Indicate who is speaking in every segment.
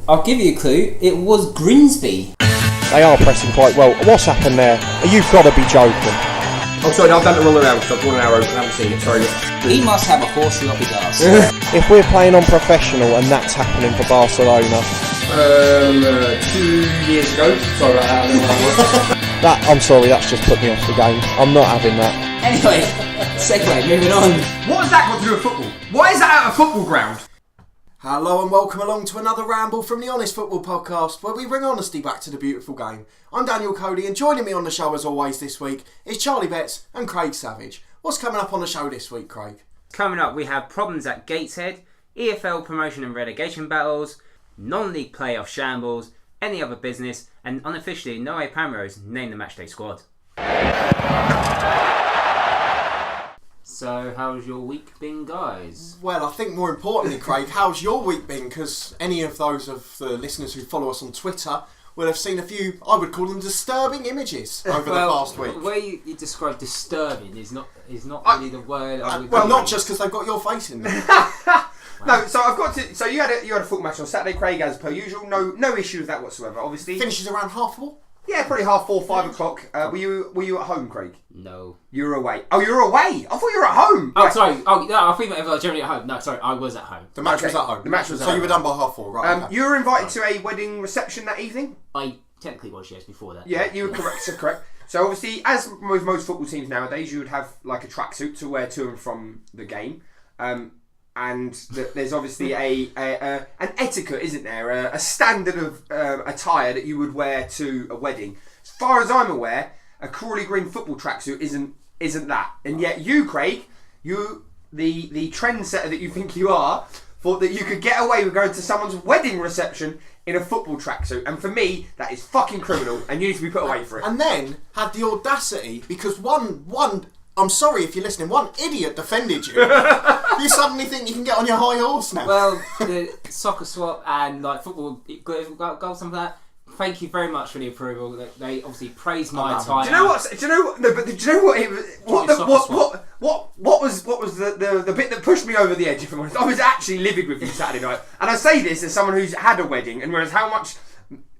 Speaker 1: I'll give you a clue. It was Grimsby.
Speaker 2: They are pressing quite well. What's happened there? You've got to be joking.
Speaker 3: Oh, sorry, I've done it wrong around, so I've drawn an arrow, I haven't seen it, sorry.
Speaker 1: He must have a horsey up his arse.
Speaker 2: If we're playing on professional and that's happening for Barcelona...
Speaker 3: 2 years ago, sorry about that, I don't know what that was.
Speaker 2: I'm sorry, that's just put me off the game. I'm not having that.
Speaker 1: Anyway, segue, moving on.
Speaker 3: What has that got to do with football? Why is that at a football ground?
Speaker 4: Hello and welcome along to another ramble from the Honest Football Podcast, where we bring honesty back to the beautiful game. I'm Daniel Cody, and joining me on the show as always this week is Charlie Betts and Craig Savage. What's coming up on the show this week, Craig?
Speaker 5: Coming up, we have problems at Gateshead, EFL promotion and relegation battles, non-league playoff shambles, any other business, and unofficially, Noe Pamrose named the Matchday squad. So, how's your week been, guys?
Speaker 4: Well, I think more importantly, Craig, how's your week been? Because any of those of the listeners who follow us on Twitter will have seen a few, I would call them disturbing images over the past week.
Speaker 5: The way you describe disturbing is not really the word I would...
Speaker 4: Well, not just because they've got your face in them.
Speaker 3: No, so I've got to. So you had a football match on Saturday, Craig, as per usual. No issue with that whatsoever. Obviously,
Speaker 4: Finishes around 4:30.
Speaker 3: Yeah, probably 4:30, 5 o'clock. Were you at home, Craig?
Speaker 5: No.
Speaker 3: You were away. Oh, you were away. I thought you were at home.
Speaker 5: Oh, sorry. Oh, no, I think I was generally at home. No, sorry, I was at home.
Speaker 4: The match was at home.
Speaker 3: The match was at
Speaker 4: so
Speaker 3: home.
Speaker 4: You were done by 4:30, right? Okay.
Speaker 3: You were invited to a wedding reception that evening.
Speaker 5: I technically was, yes, before that.
Speaker 3: Yeah, you were correct. So correct. So obviously, as with most football teams nowadays, you would have like a tracksuit to wear to and from the game. And there's obviously an etiquette, isn't there? A standard of attire that you would wear to a wedding. As far as I'm aware, a Crawley Green football tracksuit isn't that. And yet you, Craig, you the trendsetter that you think you are, thought that you could get away with going to someone's wedding reception in a football tracksuit. And for me, that is fucking criminal, and you need to be put away for it.
Speaker 4: And then had the audacity, because one. I'm sorry if you're listening, one idiot defended you. You suddenly think you can get on your high horse now.
Speaker 5: Well, the soccer swap and like football goals, something like that. Thank you very much for the approval. They obviously praised my attire.
Speaker 3: Do you know what? Do you know what? It was, what was the bit that pushed me over the edge? If I'm honest, I was actually livid with you Saturday night, and I say this as someone who's had a wedding and realised how much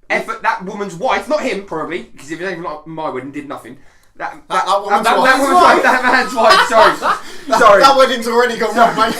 Speaker 3: effort that woman's wife, not him probably, because if it was anything like my wedding, did nothing. That man's wife. Sorry.
Speaker 4: That wedding's already gone wrong, mate.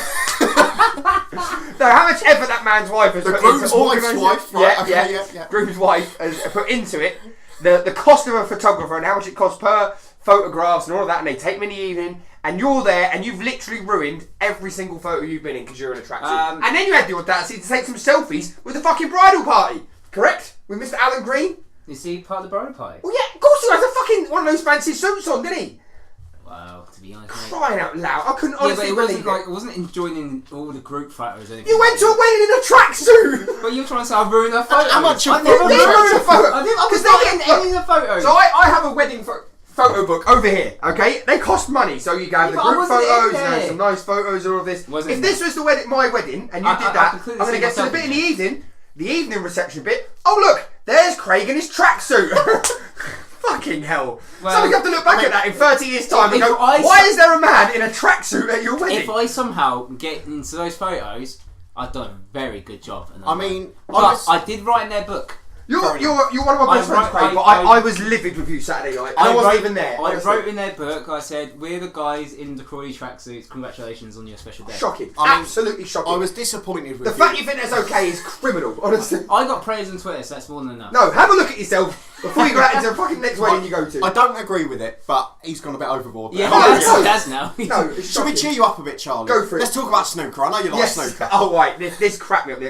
Speaker 3: No, how much effort that man's wife has put into
Speaker 4: groom's wife, right? Yeah.
Speaker 3: Groom's wife has put into it. The cost of a photographer and how much it costs per photographs and all of that, and they take me in the evening, and you're there, and you've literally ruined every single photo you've been in because you're in a tracksuit. And then you had the audacity to take some selfies with the fucking bridal party, correct? With Mr. Alan Green.
Speaker 5: Is he part of the bridal party?
Speaker 3: Well, yeah, of course he has a fucking one of those fancy suits on, didn't he?
Speaker 5: Well, to be honest,
Speaker 3: crying out loud, I couldn't honestly believe
Speaker 5: it wasn't enjoying all the group photos.
Speaker 3: You went to a wedding in a tracksuit.
Speaker 5: But you're trying to say I've ruined a photo.
Speaker 4: How much?
Speaker 3: I never ruined a photo.
Speaker 5: I was not in any of the photos.
Speaker 3: So I have a wedding photo book over here. Okay, they cost money. So you can have the group photos, and some nice photos, all of this. If this was my wedding, and you did that, I'm going to get to the bit in the evening. The evening reception bit. Oh look, there's Craig in his tracksuit. Fucking hell. Well, so we have to look back at that in 30 years' time and go, why is there a man in a tracksuit at your wedding?
Speaker 5: If I somehow get into those photos, I've done a very good job. I did write in their book.
Speaker 3: You're one of my best friends, Craig, but I was livid with you Saturday night. And I wasn't even there.
Speaker 5: I wrote in their book, I said, we're the guys in the Crawley tracksuits, congratulations on your special day.
Speaker 3: Shocking. Absolutely shocking.
Speaker 4: I was disappointed with
Speaker 3: the fact you think that's okay is criminal, honestly.
Speaker 5: I got praise on Twitter, so that's more than enough.
Speaker 3: No, have a look at yourself before you go out into the fucking next wedding you go to.
Speaker 4: I don't agree with it, but he's gone a bit overboard.
Speaker 5: Yeah, he has now.
Speaker 3: No,
Speaker 4: should we cheer you up a bit, Charlie?
Speaker 3: Go for it.
Speaker 4: Let's talk about snooker. I know you like snooker.
Speaker 3: Oh, right. This cracked me up.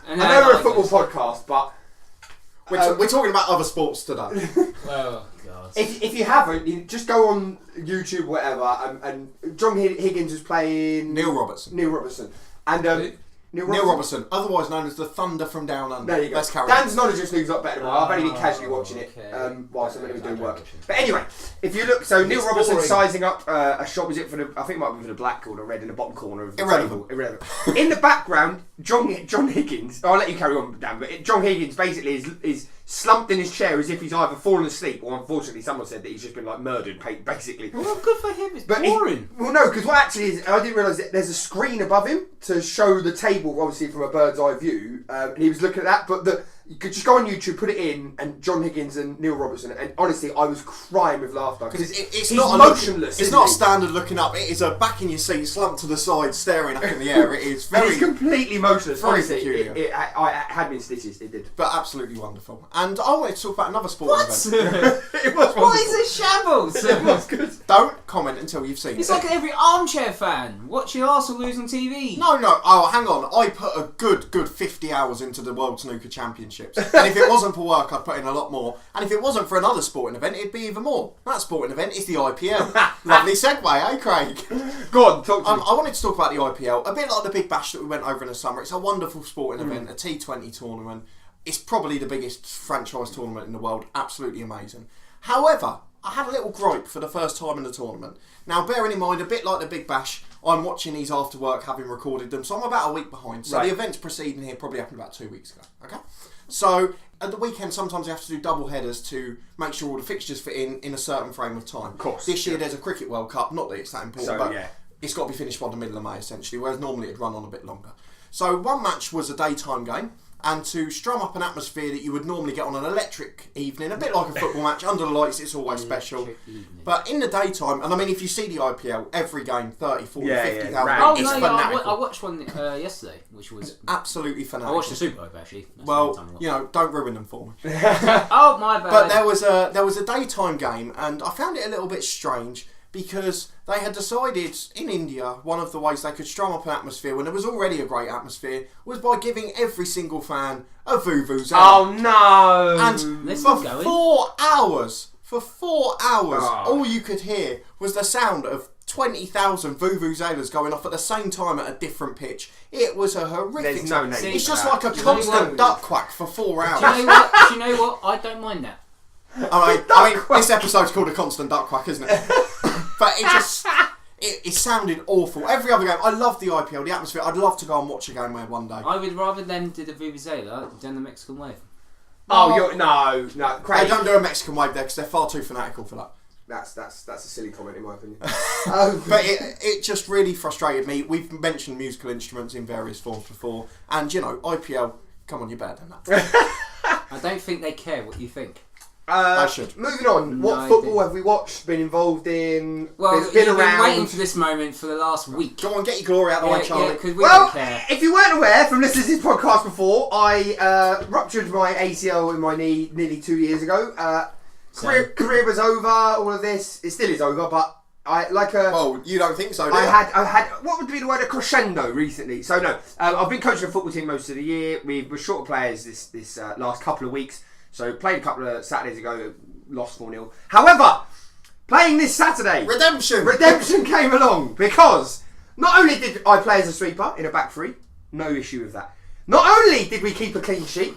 Speaker 3: I know we're a football podcast, but...
Speaker 4: We're talking about other sports today.
Speaker 5: Oh, God.
Speaker 3: If you haven't, just go on YouTube, whatever, and John Higgins was playing...
Speaker 4: Neil Robertson.
Speaker 3: And
Speaker 4: Neil Robertson, otherwise known as the Thunder from Down Under.
Speaker 3: There you go.
Speaker 4: Let's carry
Speaker 3: Dan's knowledge of snooker's a lot better than mine. I've only been casually watching it whilst I'm doing work. But anyway, if you look, so Neil Robertson sizing up a shot, was it for the, I think it might be for the black or the red in the bottom corner of the table. Irrelevant. In the background, John Higgins, I'll let you carry on, Dan, but John Higgins basically is slumped in his chair as if he's either fallen asleep or unfortunately someone said that he's just been like murdered, basically.
Speaker 5: Well, good for him. It's
Speaker 3: But
Speaker 5: boring.
Speaker 3: well, no, because what actually is, I didn't realise that there's a screen above him to show the table, obviously from a bird's eye view, and he was looking at that. But you could just go on YouTube, put it in, and John Higgins and Neil Robertson, and honestly, I was crying with laughter because
Speaker 4: It's
Speaker 3: he's
Speaker 4: not
Speaker 3: motionless.
Speaker 4: It's not standard looking up. It is a back in your seat, slumped to the side, staring up in the air. It is
Speaker 3: And
Speaker 4: very,
Speaker 3: he's completely motionless.
Speaker 4: very
Speaker 3: Honestly,
Speaker 4: peculiar.
Speaker 3: it had me in stitches. It did.
Speaker 4: but absolutely wonderful. And I wanted to talk about another sporting event.
Speaker 3: It was
Speaker 5: What is this shambles?
Speaker 3: It was good.
Speaker 4: Don't comment until you've seen
Speaker 5: It's
Speaker 4: it.
Speaker 5: like every armchair fan watching Arsenal lose on TV.
Speaker 4: No. Oh, hang on. I put a good 50 hours into the World Snooker Championships. And if it wasn't for work, I'd put in a lot more. And if it wasn't for another sporting event, it'd be even more. That sporting event is the IPL. Lovely segue, eh, Craig?
Speaker 3: Go on, talk to me.
Speaker 4: I wanted to talk about the IPL. A bit like the Big Bash that we went over in the summer. It's a wonderful sporting event, a T20 tournament. It's probably the biggest franchise tournament in the world. Absolutely amazing. However, I had a little gripe for the first time in the tournament. Now, bearing in mind, a bit like the Big Bash, I'm watching these after work, having recorded them, so I'm about a week behind. So
Speaker 3: Right.
Speaker 4: the events preceding here probably happened about 2 weeks ago. Okay? So at the weekend, sometimes you have to do double headers to make sure all the fixtures fit in a certain frame of time. Of
Speaker 3: course.
Speaker 4: This year there's a Cricket World Cup, not that it's that important,
Speaker 3: So,
Speaker 4: but
Speaker 3: yeah.
Speaker 4: it's got to be finished by the middle of May, essentially, whereas normally it'd run on a bit longer. So one match was a daytime game, and to strum up an atmosphere that you would normally get on an electric evening, a bit like a football match, under the lights it's always special. But in the daytime, and I mean if you see the IPL, every game, 30, 40,
Speaker 3: Yeah,
Speaker 4: 50,000,
Speaker 3: yeah,
Speaker 5: Oh
Speaker 3: It's
Speaker 5: no,
Speaker 4: fanatical.
Speaker 5: I watched one yesterday, which was.
Speaker 4: Absolutely
Speaker 5: I
Speaker 4: fanatical.
Speaker 5: watched the Super Bowl actually. That's the only
Speaker 4: Well,
Speaker 5: time I watched
Speaker 4: you know, don't ruin them for me.
Speaker 5: it. Oh my bad.
Speaker 4: But there was a daytime game, and I found it a little bit strange because they had decided in India one of the ways they could strum up an atmosphere when there was already a great atmosphere was by giving every single fan a vuvuzela.
Speaker 3: Oh no!
Speaker 4: And
Speaker 5: Let's
Speaker 4: for
Speaker 5: keep going.
Speaker 4: 4 hours,
Speaker 3: Oh.
Speaker 4: all you could hear was the sound of 20,000 vuvuzelas going off at the same time at a different pitch. It was a horrific.
Speaker 3: There's no name.
Speaker 4: It's
Speaker 3: for
Speaker 4: just
Speaker 3: that.
Speaker 4: like a
Speaker 5: Do you
Speaker 4: constant
Speaker 5: know-
Speaker 4: duck quack for 4 hours.
Speaker 5: Do you know what? I don't mind that.
Speaker 4: I mean, this episode's called a constant duck quack, isn't it? But it just. It sounded awful. Every other game, I love the IPL, the atmosphere. I'd love to go and watch a game there one day.
Speaker 5: I would rather them do the Vuvuzela than the Mexican wave.
Speaker 3: Oh, you're no,
Speaker 4: They
Speaker 3: Craig.
Speaker 4: don't do a Mexican wave there because they're far too fanatical for that.
Speaker 3: That's a silly comment in my opinion.
Speaker 4: But it just really frustrated me. We've mentioned musical instruments in various forms before, and you know, IPL, come on, you're better than that.
Speaker 5: I don't think they care what you think.
Speaker 4: I should.
Speaker 3: Moving on,
Speaker 5: No,
Speaker 3: what
Speaker 5: I
Speaker 3: football
Speaker 5: didn't.
Speaker 3: have we watched? Been involved in?
Speaker 5: Well,
Speaker 3: There's been
Speaker 5: you've
Speaker 3: around.
Speaker 5: been waiting for this moment for the last week.
Speaker 4: Go on, get your glory out of the way, Charlie.
Speaker 5: because we
Speaker 3: Well,
Speaker 5: don't care.
Speaker 3: if you weren't aware from listening to this podcast before, I ruptured my ACL in my knee nearly 2 years ago. Career was over. All of this, it still is over, but I like a.
Speaker 4: Well, you don't think so, do
Speaker 3: I
Speaker 4: you?
Speaker 3: had what would be the word, a crescendo recently. So no, I've been coaching a football team most of the year. We were short of players this last couple of weeks. So played a couple of Saturdays ago, lost 4-0. However, playing this Saturday, Redemption came along because not only did I play as a sweeper in a back three, no issue with that. Not only did we keep a clean sheet,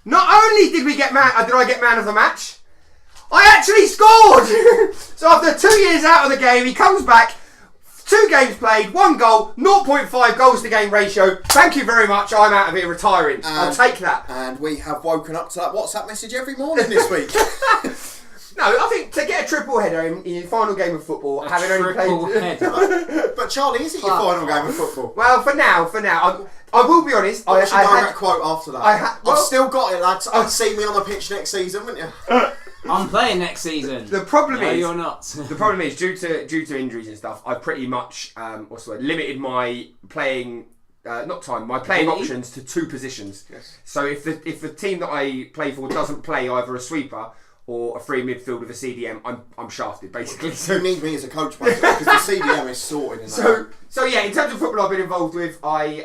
Speaker 3: not only did I get man of the match, I actually scored! So after 2 years out of the game, he comes back, 2 games played, 1 goal, 0.5 goals to game ratio. Thank you very much, I'm out of here retiring. I'll take that.
Speaker 4: And we have woken up to that WhatsApp message every morning this week.
Speaker 3: No, I think to get a triple header in your final game of football, having only played...
Speaker 4: But Charlie, is it your final game of football?
Speaker 3: Well, for now, I will be honest.
Speaker 4: What's your
Speaker 3: I
Speaker 4: direct quote after that?
Speaker 3: well-
Speaker 4: I've still got it, lads. I'd see me on the pitch next season, wouldn't you?
Speaker 5: I'm playing next season.
Speaker 3: The problem
Speaker 5: no,
Speaker 3: is
Speaker 5: you're not.
Speaker 3: The problem is due to injuries and stuff. I pretty much limited my playing my playing options to 2 positions.
Speaker 4: Yes.
Speaker 3: So if the team that I play for doesn't play either a sweeper or a free midfield with a CDM, I'm shafted basically.
Speaker 4: You need me as a coach, basically, because the CDM is sorted in that.
Speaker 3: So yeah, in terms of football I've been involved with, I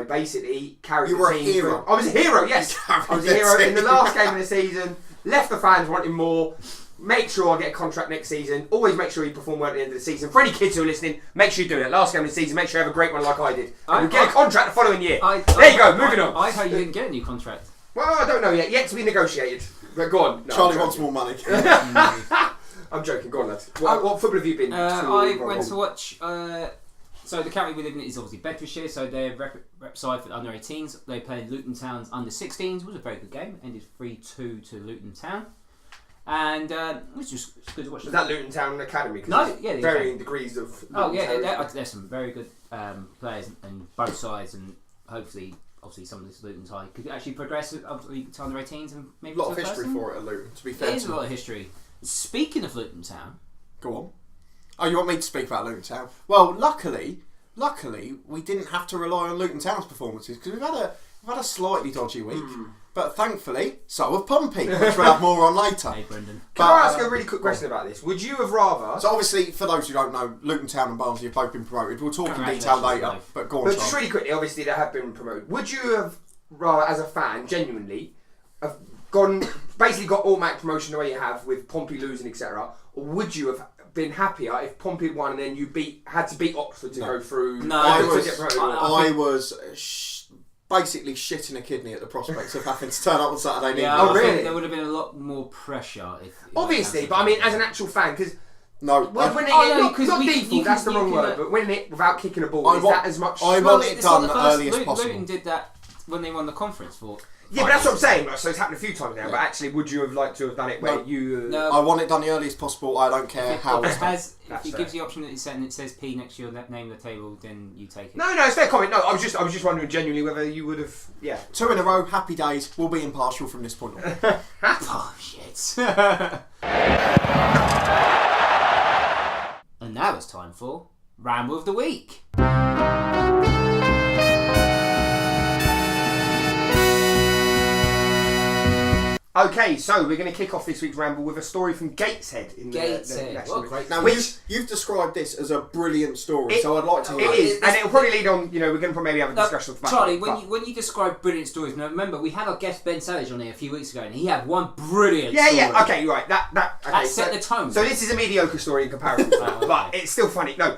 Speaker 3: basically carried
Speaker 4: You
Speaker 3: the
Speaker 4: were a
Speaker 3: team.
Speaker 4: hero.
Speaker 3: I was a hero, yes. I was a hero in the last game of the season. Left the fans wanting more. Make sure I get a contract next season. Always make sure you perform well at the end of the season. For any kids who are listening, make sure you do it. Last game of the season, make sure you have a great one like I did. And get a contract the following year. There you go, moving on.
Speaker 5: I hope you didn't get a new contract.
Speaker 3: Well, I don't know yet. Yet to be negotiated. But go on. No,
Speaker 4: Charlie
Speaker 3: I'm
Speaker 4: wants
Speaker 3: joking.
Speaker 4: more money.
Speaker 3: I'm joking. Go on, lads. What football have you been?
Speaker 5: I went to watch So the county we live in is obviously Bedfordshire, so their rep side for the under 18s. They played Luton Town's under 16s. It was a very good game. Ended 3-2 to Luton Town. And it was just good to watch.
Speaker 3: Was that Luton Town Academy?
Speaker 5: No, yeah.
Speaker 3: Varying degrees of...
Speaker 5: There's some very good players on both sides, and hopefully, obviously, some of this Luton side could actually progress obviously to under 18s and maybe
Speaker 4: A lot of
Speaker 5: to
Speaker 4: history
Speaker 5: person.
Speaker 4: for it at Luton, to be fair.
Speaker 5: There is a lot of history. Speaking of Luton Town...
Speaker 4: Go on. Oh, you want me to speak about Luton Town? Well, luckily, we didn't have to rely on Luton Town's performances because we've had a slightly dodgy week. But thankfully, so have Pompey, which we'll have more on later.
Speaker 5: Hey, Brendan.
Speaker 3: Can I ask a really quick question about this? Would you have rather...
Speaker 4: So obviously, for those who don't know, Luton Town and Barnsley have both been promoted. We'll talk in detail later, but go on,
Speaker 3: But just really quickly, obviously they have been promoted. Would you have rather, as a fan, genuinely, have basically got automatic promotion the way you have with Pompey losing, etc., or would you have been happier if Pompey had won and then you had to beat Oxford to go through?
Speaker 5: No,
Speaker 4: I was basically shitting a kidney at the prospects of having to turn up on Saturday evening.
Speaker 5: Yeah,
Speaker 3: Oh, really?
Speaker 5: There would have been a lot more pressure if
Speaker 3: Obviously, but I mean, as an actual fan, because
Speaker 4: No,
Speaker 3: winning
Speaker 5: no,
Speaker 3: it,
Speaker 5: 'cause
Speaker 3: not
Speaker 5: we-
Speaker 3: default,
Speaker 5: you
Speaker 3: that's
Speaker 5: can-
Speaker 3: the wrong
Speaker 5: you
Speaker 3: word,
Speaker 5: can,
Speaker 3: but winning it without kicking a ball,
Speaker 4: I
Speaker 3: is
Speaker 4: want-
Speaker 3: that as much...
Speaker 4: I
Speaker 5: Well,
Speaker 4: want it
Speaker 5: it's not
Speaker 4: done
Speaker 5: the first-
Speaker 4: early as possible.
Speaker 5: Luton did that when they won the conference for...
Speaker 3: Yeah, but that's what I'm saying. So it's happened a few times now. But actually, would you have liked to have done it where
Speaker 4: No.
Speaker 3: you?
Speaker 5: No.
Speaker 4: I want it done the earliest possible. I don't care how it's done.
Speaker 5: If
Speaker 3: That's
Speaker 5: it
Speaker 3: fair.
Speaker 5: gives the option that it's set and it says P next to your name of the table, then you take it.
Speaker 3: No, it's fair comment. No, I was just wondering genuinely whether you would have. Yeah.
Speaker 4: 2 in a row, happy days. We'll be impartial from this point on.
Speaker 5: Oh, shit. And now it's time for Ramble of the Week.
Speaker 3: Okay, so we're going to kick off this week's ramble with a story from Gateshead in
Speaker 5: Gateshead.
Speaker 3: the National
Speaker 5: What a great
Speaker 4: Now,
Speaker 3: Which
Speaker 4: you've described this as a brilliant story,
Speaker 3: It-
Speaker 4: so I'd like to hear
Speaker 3: it is, and it'll probably lead on. We're going to maybe have a discussion. about
Speaker 5: Charlie,
Speaker 3: it,
Speaker 5: when you describe brilliant stories, now remember we had our guest Ben Savage on here a few weeks ago, and he had one brilliant
Speaker 3: yeah,
Speaker 5: story.
Speaker 3: yeah, okay, right. That
Speaker 5: set the tone.
Speaker 3: So this is a mediocre story in comparison, but it's still funny. No,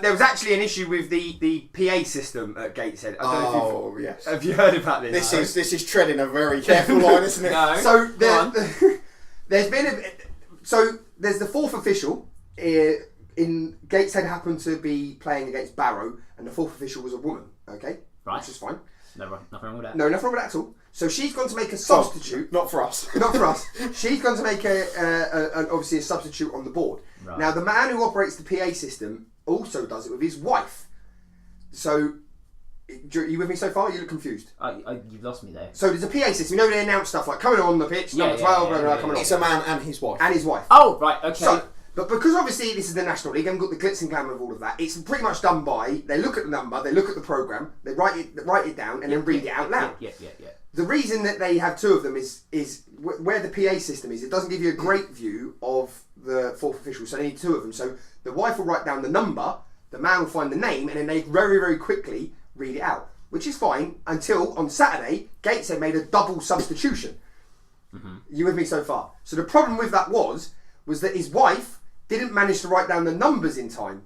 Speaker 3: there was actually an issue with the PA system at Gateshead. I don't know if
Speaker 4: yes.
Speaker 3: have you heard about this?
Speaker 4: This is treading a very careful line, isn't it?
Speaker 5: No.
Speaker 3: So
Speaker 5: Go on.
Speaker 3: there's the fourth official in Gateshead happened to be playing against Barrow, and the fourth official was a woman. Okay,
Speaker 5: Right.
Speaker 3: which is fine.
Speaker 5: No, nothing wrong with that.
Speaker 3: No, nothing wrong with that at all. So she's gone to make a substitute.
Speaker 4: Not for us.
Speaker 3: Not for us. She's going to make obviously a substitute on the board.
Speaker 5: Right.
Speaker 3: Now the man who operates the PA system also does it with his wife. So, you with me so far? You look confused.
Speaker 5: You've lost me there.
Speaker 3: So there's a PA system. You know they announce stuff like coming on the pitch,
Speaker 5: Yeah,
Speaker 3: number
Speaker 5: yeah,
Speaker 3: 12,
Speaker 5: yeah,
Speaker 3: blah, blah,
Speaker 5: yeah,
Speaker 3: coming on.
Speaker 4: It's a man and his wife.
Speaker 3: And his wife.
Speaker 5: Oh, right, okay.
Speaker 3: So, but because obviously this is the National League, and got the glitz and glamour of all of that, it's pretty much done by, they look at the number, they look at the programme, they write it down, and then read it out loud.
Speaker 5: Yeah.
Speaker 3: The reason that they have two of them is where the PA system is. It doesn't give you a great view of the fourth official, so they need two of them. So the wife will write down the number, the man will find the name, and then they very, very quickly read it out, which is fine until on Saturday, Gateshead made a double substitution. Mm-hmm. You with me so far? So the problem with that was that his wife didn't manage to write down the numbers in time.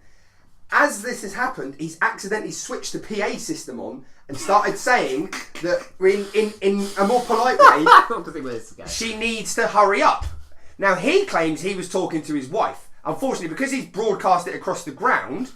Speaker 3: As this has happened, he's accidentally switched the PA system on and started saying that in a more polite way, she needs to hurry up. Now he claims he was talking to his wife. Unfortunately, because he's broadcast it across the ground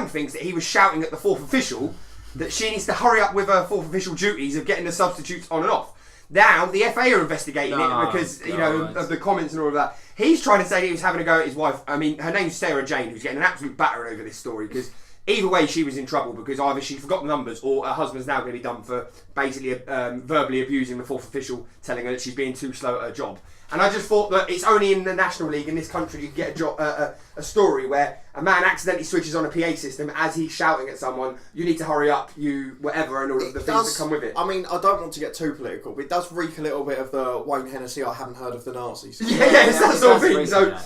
Speaker 3: thinks that he was shouting at the fourth official that she needs to hurry up with her fourth official duties of getting the substitutes on and off. Now the FA are investigating it because of the comments and all of that. He's trying to say he was having a go at his wife. I mean, her name's Sarah Jane, who's getting an absolute battering over this story because either way she was in trouble because either she forgot the numbers or her husband's now going to be done for basically verbally abusing the fourth official, telling her that she's being too slow at her job. And I just thought that it's only in the National League in this country you can get a story where a man accidentally switches on a PA system as he's shouting at someone, you need to hurry up, you whatever, and all of the things that come with it.
Speaker 4: I mean, I don't want to get too political, but it does reek a little bit of the Wayne Hennessy, I haven't heard of the Nazis.
Speaker 3: Yes, that sort of thing. So,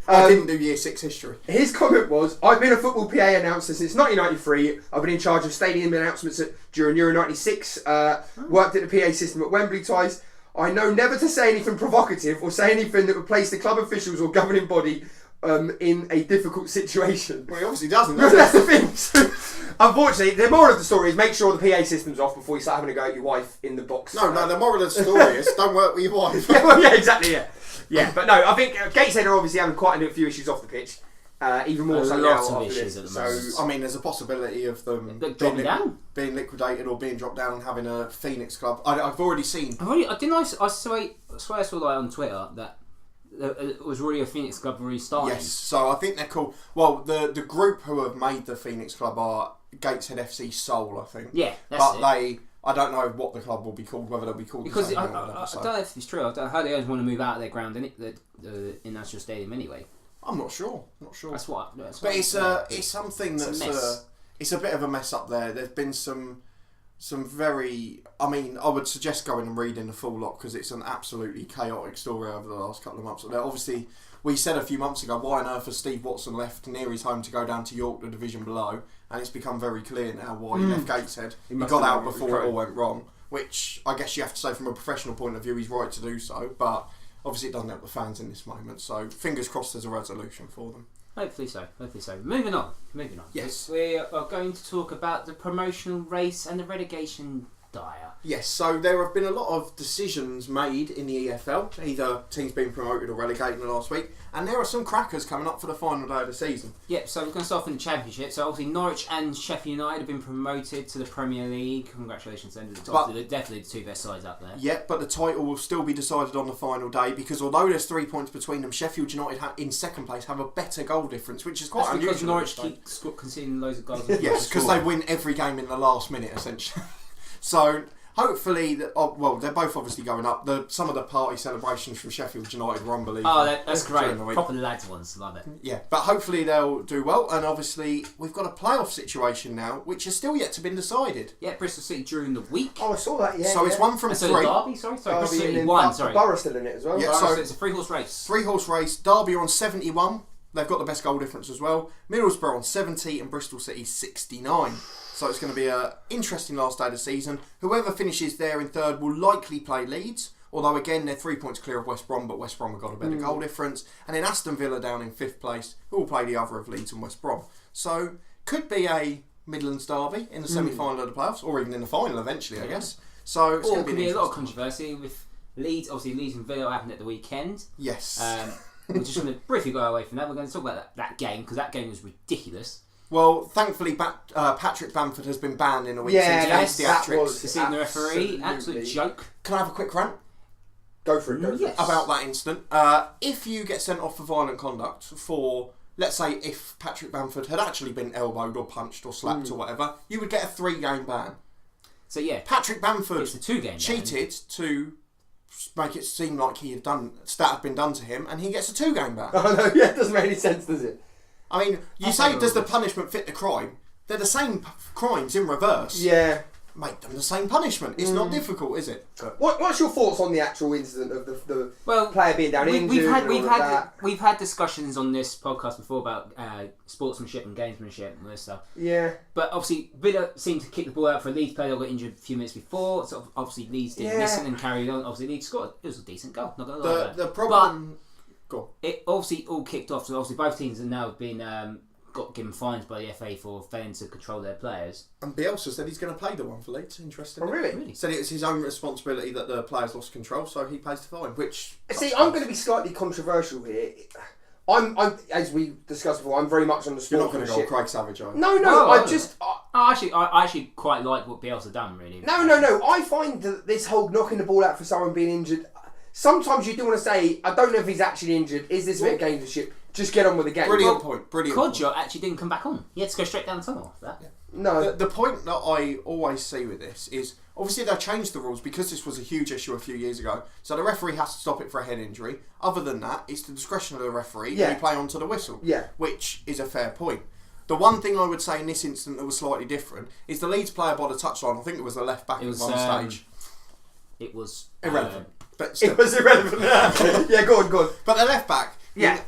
Speaker 4: I didn't do Year 6 history.
Speaker 3: his comment was, I've been a football PA announcer since 1993. I've been in charge of stadium announcements during Euro 96. Worked at the PA system at Wembley twice. I know never to say anything provocative or say anything that would place the club officials or governing body in a difficult situation.
Speaker 4: Well, he obviously doesn't.
Speaker 3: No, that's the thing. So, unfortunately, the moral of the story is make sure the PA system's off before you start having a go at your wife in the box.
Speaker 4: No, the moral of the story is don't work with your wife.
Speaker 3: Yeah, exactly, yeah. Yeah, but no, I think Gateshead are obviously having quite a few issues off the pitch. even more
Speaker 5: A
Speaker 3: so
Speaker 5: lot
Speaker 3: now
Speaker 5: of
Speaker 3: after
Speaker 5: issues
Speaker 3: this.
Speaker 5: at the
Speaker 3: So
Speaker 5: moment.
Speaker 4: I mean, there's a possibility of them
Speaker 5: Dropping down.
Speaker 4: being liquidated or being dropped down and having a Phoenix club. I've already seen.
Speaker 5: I swear I saw that on Twitter that it was really a Phoenix club restarting.
Speaker 4: Yes, so I think they're called. Well, the group who have made the Phoenix club are Gateshead FC Seoul, I think.
Speaker 5: Yeah, that's
Speaker 4: but
Speaker 5: it.
Speaker 4: I don't know what the club will be called, whether they'll be called
Speaker 5: Because
Speaker 4: the same
Speaker 5: I
Speaker 4: or whatever, so.
Speaker 5: don't know if it's true. I heard they always want to move out of their ground in the National Stadium anyway.
Speaker 4: I'm not sure.
Speaker 5: That's what.
Speaker 4: But it's something that's
Speaker 5: a mess.
Speaker 4: It's a bit of a mess up there. There's been some very. I mean, I would suggest going and reading the full lot because it's an absolutely chaotic story over the last couple of months. Now, obviously, we said a few months ago, why on earth has Steve Watson left near his home to go down to York, the division below? And it's become very clear now why he left Gateshead. He got out before it all went wrong, which I guess you have to say from a professional point of view, he's right to do so. But obviously, it doesn't help the fans in this moment. So fingers crossed, there's a resolution for them.
Speaker 5: Hopefully so. Moving on.
Speaker 4: Yes.
Speaker 5: We are going to talk about the promotional race and the relegation dire.
Speaker 4: Yes, so there have been a lot of decisions made in the EFL, either teams being promoted or relegated in the last week, and there are some crackers coming up for the final day of the season.
Speaker 5: Yep, so we're going to start off in the Championship. So obviously Norwich and Sheffield United have been promoted to the Premier League. Congratulations to them. They're definitely the two best sides up there.
Speaker 4: Yeah, but the title will still be decided on the final day because although there's 3 points between them, Sheffield United in second place have a better goal difference, which is quite
Speaker 5: That's
Speaker 4: unusual.
Speaker 5: because Norwich keep conceding loads of goals.
Speaker 4: Yes, because they win every game in the last minute, essentially. So hopefully, they're both obviously going up. Some of the party celebrations from Sheffield United were unbelievable.
Speaker 5: Oh, that's great.
Speaker 4: the week.
Speaker 5: Proper lads ones, love it.
Speaker 4: Yeah, but hopefully they'll do well. And obviously, we've got a playoff situation now, which has still yet to be decided.
Speaker 5: Yeah, Bristol City during the week.
Speaker 3: I saw that. Yeah.
Speaker 4: So it's one from
Speaker 5: So
Speaker 4: three.
Speaker 5: Derby, sorry, Bristol City
Speaker 3: and
Speaker 5: won. Sorry,
Speaker 3: Borough's still in it as well.
Speaker 4: Yeah,
Speaker 5: so
Speaker 4: so
Speaker 5: it's a 3-horse race.
Speaker 4: 3-horse race. Derby are on 71. They've got the best goal difference as well. Middlesbrough on 70 and Bristol City 69. So it's going to be an interesting last day of the season. Whoever finishes there in third will likely play Leeds. Although again, they're 3 points clear of West Brom, but West Brom have got a better goal difference. And then Aston Villa down in 5th place, who will play the other of Leeds and West Brom. So could be a Midlands derby in the semi-final of the playoffs, or even in the final eventually, I guess. So it's
Speaker 5: Or
Speaker 4: going
Speaker 5: it
Speaker 4: to
Speaker 5: could
Speaker 4: be
Speaker 5: be a lot of
Speaker 4: interesting.
Speaker 5: controversy with Leeds. Obviously, Leeds and Villa happened at the weekend.
Speaker 4: Yes.
Speaker 5: We're just going to briefly go away from that. We're going to talk about that game because that game was ridiculous.
Speaker 4: Well, thankfully, Patrick Bamford has been banned in a week
Speaker 3: Yeah,
Speaker 4: since
Speaker 3: yes,
Speaker 4: the
Speaker 3: that
Speaker 4: theatrics.
Speaker 3: was-
Speaker 5: Deceiving the referee, absolute joke.
Speaker 4: Can I have a quick rant
Speaker 3: Go for it.
Speaker 5: Yes.
Speaker 4: about that incident? If you get sent off for violent conduct for, let's say, if Patrick Bamford had actually been elbowed or punched or slapped or whatever, you would get a 3-game ban.
Speaker 5: So yeah,
Speaker 4: Patrick Bamford
Speaker 5: it's a 2-game
Speaker 4: cheated to make it seem like that had been done to him, and he gets a 2-game ban.
Speaker 3: Oh no, yeah, it doesn't make any sense, does it?
Speaker 4: I mean, you say, does the punishment fit the crime? They're the same crimes in reverse.
Speaker 3: Yeah.
Speaker 4: Make them the same punishment. It's not difficult, is it?
Speaker 3: What's your thoughts on the actual incident of the
Speaker 5: Well,
Speaker 3: player being down injured?
Speaker 5: We've had discussions on this podcast before about sportsmanship and gamesmanship and all this stuff.
Speaker 3: Yeah.
Speaker 5: But obviously, Villa seemed to kick the ball out for a Leeds player that got injured a few minutes before. So obviously, Leeds didn't listen and carried on. Obviously, Leeds scored. It was a decent goal. Not gonna lie. about it.
Speaker 4: The problem. Go on.
Speaker 5: It obviously all kicked off. So obviously, both teams have now been got given fines by the FA for failing to control their players.
Speaker 4: And Bielsa said he's going to pay the one for Leeds. Interesting.
Speaker 3: Oh really?
Speaker 5: Really?
Speaker 4: Said it's his own responsibility that the players lost control, so he pays the fine. Which
Speaker 3: See, I'm going to be slightly controversial here. I'm as we discussed before. I'm very much on the
Speaker 4: You're not going to go
Speaker 3: sportsmanship.
Speaker 4: Craig Savage, are you?
Speaker 3: No,
Speaker 5: Oh,
Speaker 3: I
Speaker 5: I actually quite like what Bielsa done. Really.
Speaker 3: No. I find that this whole knocking the ball out for someone being injured. Sometimes you do want to say, I don't know if he's actually injured. Is this a bit of gamesmanship? Just get on with the game.
Speaker 4: Brilliant point. Brilliant.
Speaker 5: Kodjo actually didn't come back on. He had to go straight down the tunnel after that.
Speaker 3: No.
Speaker 4: The point that I always see with this is obviously they changed the rules because this was a huge issue a few years ago. So the referee has to stop it for a head injury. Other than that, it's the discretion of the referee.
Speaker 3: Yeah.
Speaker 4: And he play onto the whistle.
Speaker 3: Yeah.
Speaker 4: Which is a fair point. The one thing I would say in this incident that was slightly different is the Leeds player by the touchline. I think it was the left back
Speaker 5: It was
Speaker 4: on stage.
Speaker 5: It was
Speaker 4: Irrelevant. But still.
Speaker 3: It was irrelevant. Yeah, go on.
Speaker 4: But the left back,
Speaker 3: Yeah.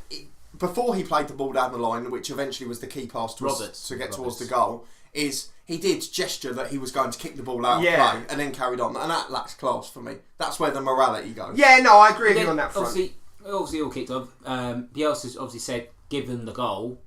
Speaker 4: before he played the ball down the line, which eventually was the key pass to get towards the goal, is he did gesture that he was going to kick the ball out of play and then carried on, and that lacks class for me. That's where the morality goes.
Speaker 3: Yeah, no, I agree with you on that front.
Speaker 5: Obviously all kicked off. Bielsa obviously said, give them the goal.